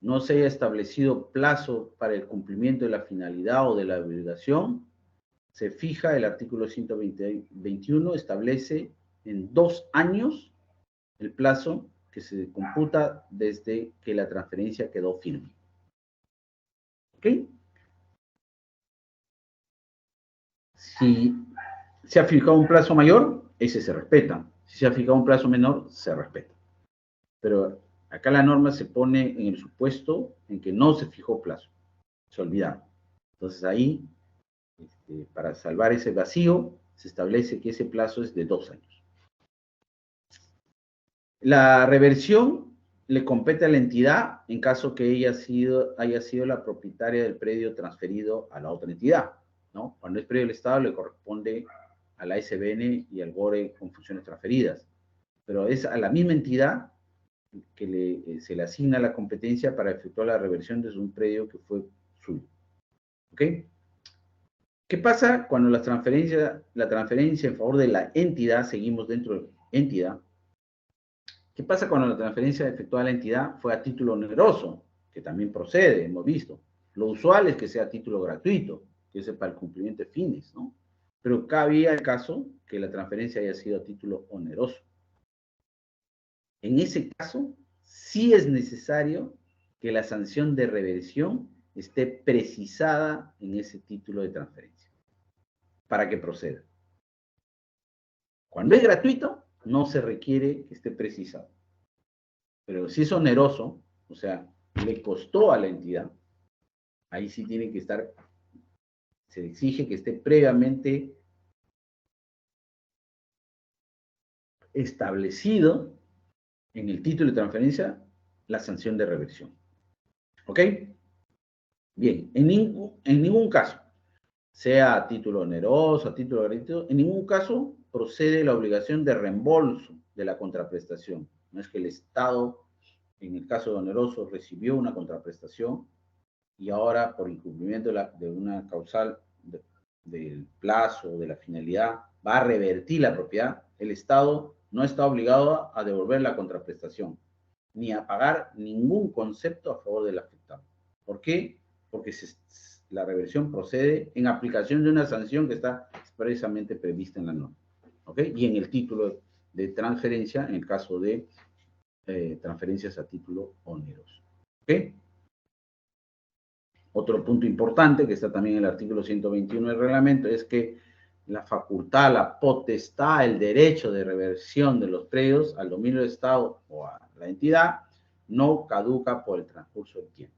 no se haya establecido plazo para el cumplimiento de la finalidad o de la obligación, se fija el artículo 121, establece en 2 años el plazo que se computa desde que la transferencia quedó firme. ¿Ok? Si se ha fijado un plazo mayor, ese se respeta. Si se ha fijado un plazo menor, se respeta. Pero acá la norma se pone en el supuesto en que no se fijó plazo. Se olvidaron. Entonces ahí, para salvar ese vacío, se establece que ese plazo es de 2 años. La reversión le compete a la entidad en caso que ella haya sido la propietaria del predio transferido a la otra entidad, ¿no? Cuando es predio del Estado le corresponde a la SBN y al BORE con funciones transferidas, pero es a la misma entidad que se le asigna la competencia para efectuar la reversión de un predio que fue suyo. ¿Ok? ¿Qué pasa cuando la transferencia en favor de la entidad, seguimos dentro de entidad? ¿Qué pasa cuando la transferencia efectuada a la entidad fue a título oneroso? Que también procede, hemos visto. Lo usual es que sea a título gratuito, que es para el cumplimiento de fines, ¿no? Pero cabía el caso que la transferencia haya sido a título oneroso. En ese caso, sí es necesario que la sanción de reversión esté precisada en ese título de transferencia para que proceda. Cuando es gratuito, no se requiere que esté precisado. Pero si es oneroso, o sea, le costó a la entidad, ahí sí tiene que estar, se exige que esté previamente establecido en el título de transferencia la sanción de reversión. ¿Ok? Bien, en ningún caso, sea a título oneroso, a título gratuito, en ningún caso procede la obligación de reembolso de la contraprestación. No es que el Estado, en el caso de oneroso, recibió una contraprestación y ahora por incumplimiento de una causal del plazo o de la finalidad va a revertir la propiedad. El Estado no está obligado a devolver la contraprestación ni a pagar ningún concepto a favor del afectado. ¿Por qué? Porque la reversión procede en aplicación de una sanción que está expresamente prevista en la norma. ¿Ok? Y en el título de transferencia, en el caso de transferencias a título oneroso. ¿Ok? Otro punto importante que está también en el artículo 121 del reglamento es que la facultad, la potestad, el derecho de reversión de los predios al dominio del Estado o a la entidad no caduca por el transcurso del tiempo.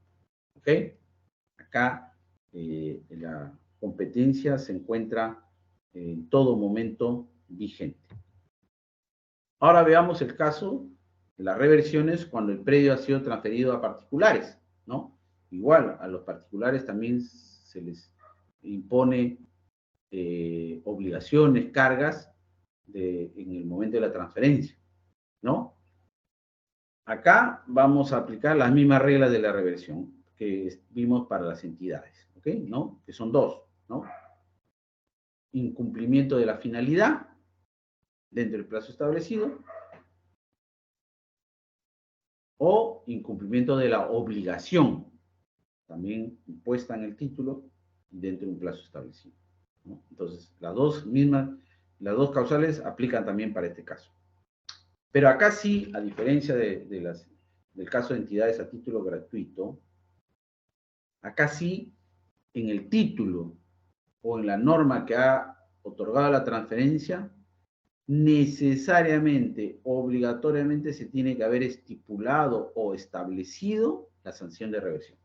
¿Ok? Acá la competencia se encuentra en todo momento vigente. Ahora veamos el caso de las reversiones cuando el predio ha sido transferido a particulares, ¿no? Igual, a los particulares también se les impone obligaciones, cargas en el momento de la transferencia, ¿no? Acá vamos a aplicar las mismas reglas de la reversión que vimos para las entidades, ¿ok? ¿No? Que son 2, ¿no? Incumplimiento de la finalidad dentro del plazo establecido o incumplimiento de la obligación, también impuesta en el título dentro de un plazo establecido, ¿no? Entonces, las dos causales aplican también para este caso. Pero acá sí, a diferencia del caso de entidades a título gratuito, acá sí, en el título o en la norma que ha otorgado la transferencia, necesariamente, obligatoriamente se tiene que haber estipulado o establecido la sanción de reversión.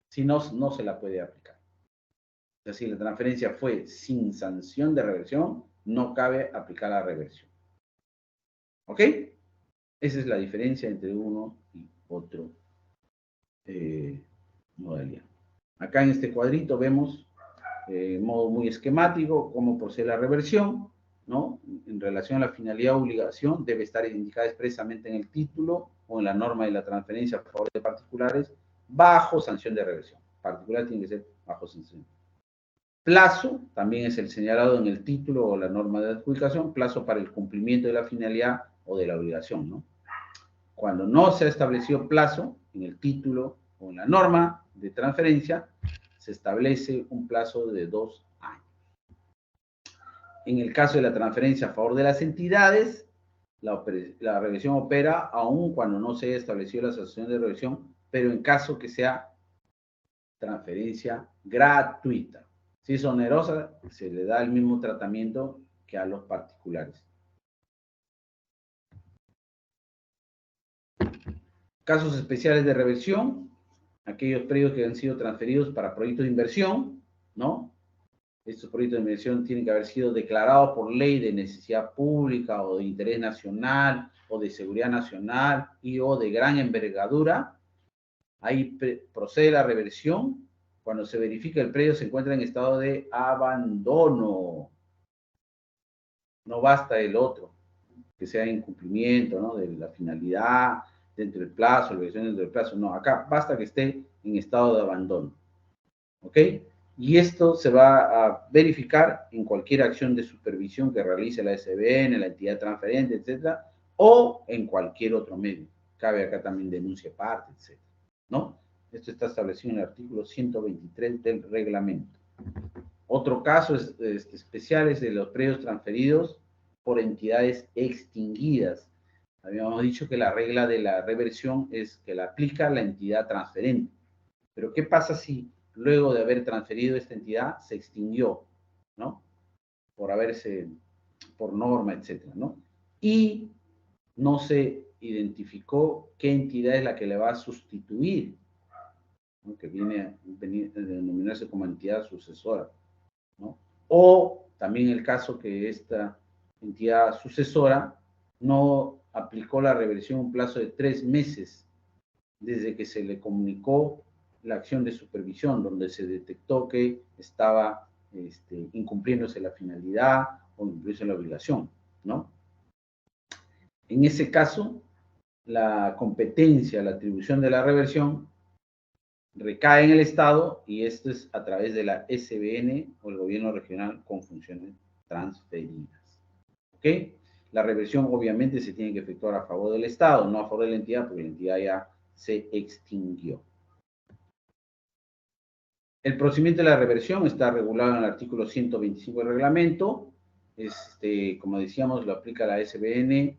Si no, no se la puede aplicar. Es decir, la transferencia fue sin sanción de reversión, no cabe aplicar la reversión. ¿Ok? Esa es la diferencia entre uno y otro modalidad. Acá en este cuadrito vemos, en modo muy esquemático, cómo procede la reversión, ¿no? En relación a la finalidad o obligación, debe estar indicada expresamente en el título o en la norma de la transferencia a favor de particulares, bajo sanción de reversión. Particular tiene que ser bajo sanción. Plazo, también es el señalado en el título o la norma de adjudicación, plazo para el cumplimiento de la finalidad o de la obligación, ¿no? Cuando no se ha establecido plazo en el título o en la norma de transferencia, se establece un plazo de 2 años. En el caso de la transferencia a favor de las entidades, la revisión opera aun cuando no se haya establecido la sanción de revisión, pero en caso que sea transferencia gratuita. Si es onerosa, se le da el mismo tratamiento que a los particulares. Casos especiales de reversión, aquellos predios que han sido transferidos para proyectos de inversión, ¿no? Estos proyectos de inversión tienen que haber sido declarados por ley de necesidad pública o de interés nacional o de seguridad nacional y o de gran envergadura. Ahí procede la reversión cuando se verifica que el predio se encuentra en estado de abandono. No basta el otro, que sea incumplimiento, ¿no? De la finalidad, dentro del plazo, la reversión dentro del plazo. No, acá basta que esté en estado de abandono. ¿Ok? Y esto se va a verificar en cualquier acción de supervisión que realice la SBN, la entidad transferente, etcétera, o en cualquier otro medio. Cabe acá también denuncia parte, etcétera, ¿no? Esto está establecido en el artículo 123 del reglamento. Otro caso especial es de los predios transferidos por entidades extinguidas. Habíamos dicho que la regla de la reversión es que la aplica la entidad transferente. Pero ¿qué pasa si luego de haber transferido esta entidad se extinguió, ¿no? Por norma, etcétera, ¿no? Y no se identificó qué entidad es la que le va a sustituir, ¿no? Que viene a denominarse como entidad sucesora, ¿no? O también el caso que esta entidad sucesora no aplicó la reversión en un plazo de 3 meses desde que se le comunicó la acción de supervisión, donde se detectó que estaba incumpliéndose la finalidad o incumpliéndose la obligación, ¿no? En ese caso, la competencia, la atribución de la reversión recae en el Estado y esto es a través de la SBN o el gobierno regional con funciones transferidas. ¿Ok? La reversión obviamente se tiene que efectuar a favor del Estado, no a favor de la entidad, porque la entidad ya se extinguió. El procedimiento de la reversión está regulado en el artículo 125 del reglamento. Como decíamos, lo aplica la SBN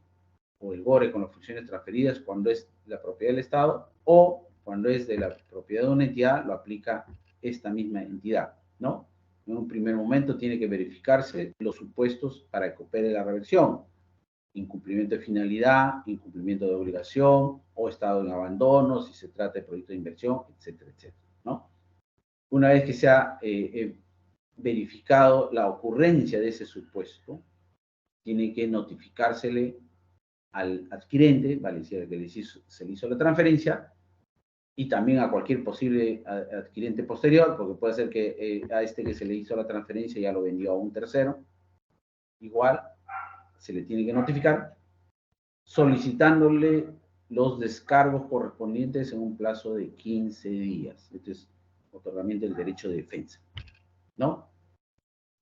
o el GORE con las funciones transferidas cuando es la propiedad del Estado o cuando es de la propiedad de una entidad, lo aplica esta misma entidad, ¿no? En un primer momento tiene que verificarse los supuestos para que opere la reversión. Incumplimiento de finalidad, incumplimiento de obligación o estado en abandono, si se trata de proyecto de inversión, etcétera, etcétera, ¿no? Una vez que se ha verificado la ocurrencia de ese supuesto, tiene que notificársele al adquirente, vale decir, al que se le hizo la transferencia, y también a cualquier posible adquirente posterior, porque puede ser que a este que se le hizo la transferencia ya lo vendió a un tercero. Igual, se le tiene que notificar, solicitándole los descargos correspondientes en un plazo de 15 días. Este es otorgamiento del derecho de defensa, ¿no?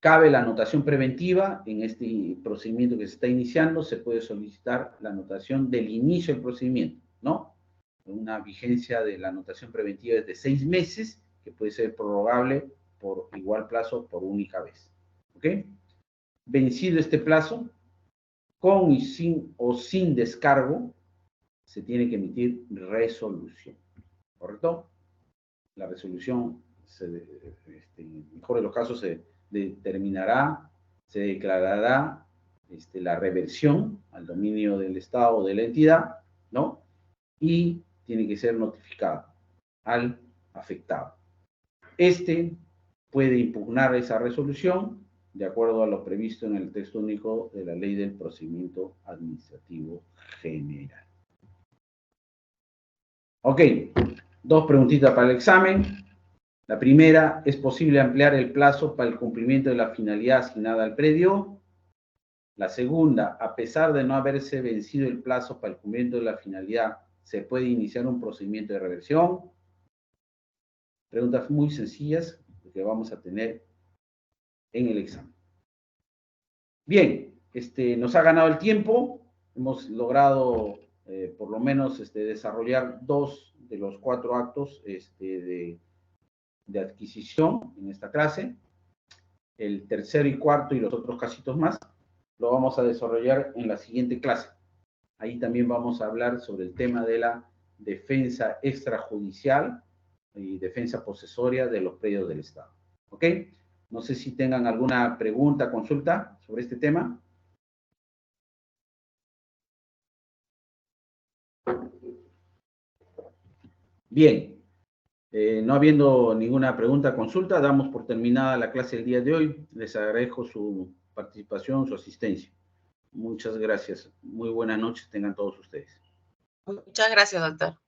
Cabe la anotación preventiva. En este procedimiento que se está iniciando, se puede solicitar la anotación del inicio del procedimiento, ¿no? Una vigencia de la anotación preventiva es de 6 meses, que puede ser prorrogable por igual plazo por única vez. ¿Ok? Vencido este plazo, con y sin descargo, se tiene que emitir resolución. ¿Correcto? La resolución, en el mejor de los casos, se determinará, se declarará la reversión al dominio del Estado o de la entidad, ¿no? Y tiene que ser notificado. al afectado. Este puede impugnar esa resolución de acuerdo a lo previsto en el texto único de la Ley del Procedimiento Administrativo General. Ok, 2 preguntitas para el examen. La primera, ¿es posible ampliar el plazo para el cumplimiento de la finalidad asignada al predio? La segunda, a pesar de no haberse vencido el plazo para el cumplimiento de la finalidad, ¿se puede iniciar un procedimiento de reversión? Preguntas muy sencillas que vamos a tener en el examen. Bien, nos ha ganado el tiempo. Hemos logrado por lo menos desarrollar 2 de los 4 actos de adquisición en esta clase. El tercero y cuarto y los otros casitos más lo vamos a desarrollar en la siguiente clase. Ahí también vamos a hablar sobre el tema de la defensa extrajudicial y defensa posesoria de los predios del Estado. ¿Ok? No sé si tengan alguna pregunta, consulta sobre este tema. Bien, no habiendo ninguna pregunta, consulta, damos por terminada la clase del día de hoy. Les agradezco su participación, su asistencia. Muchas gracias. Muy buenas noches tengan todos ustedes. Muchas gracias, doctor.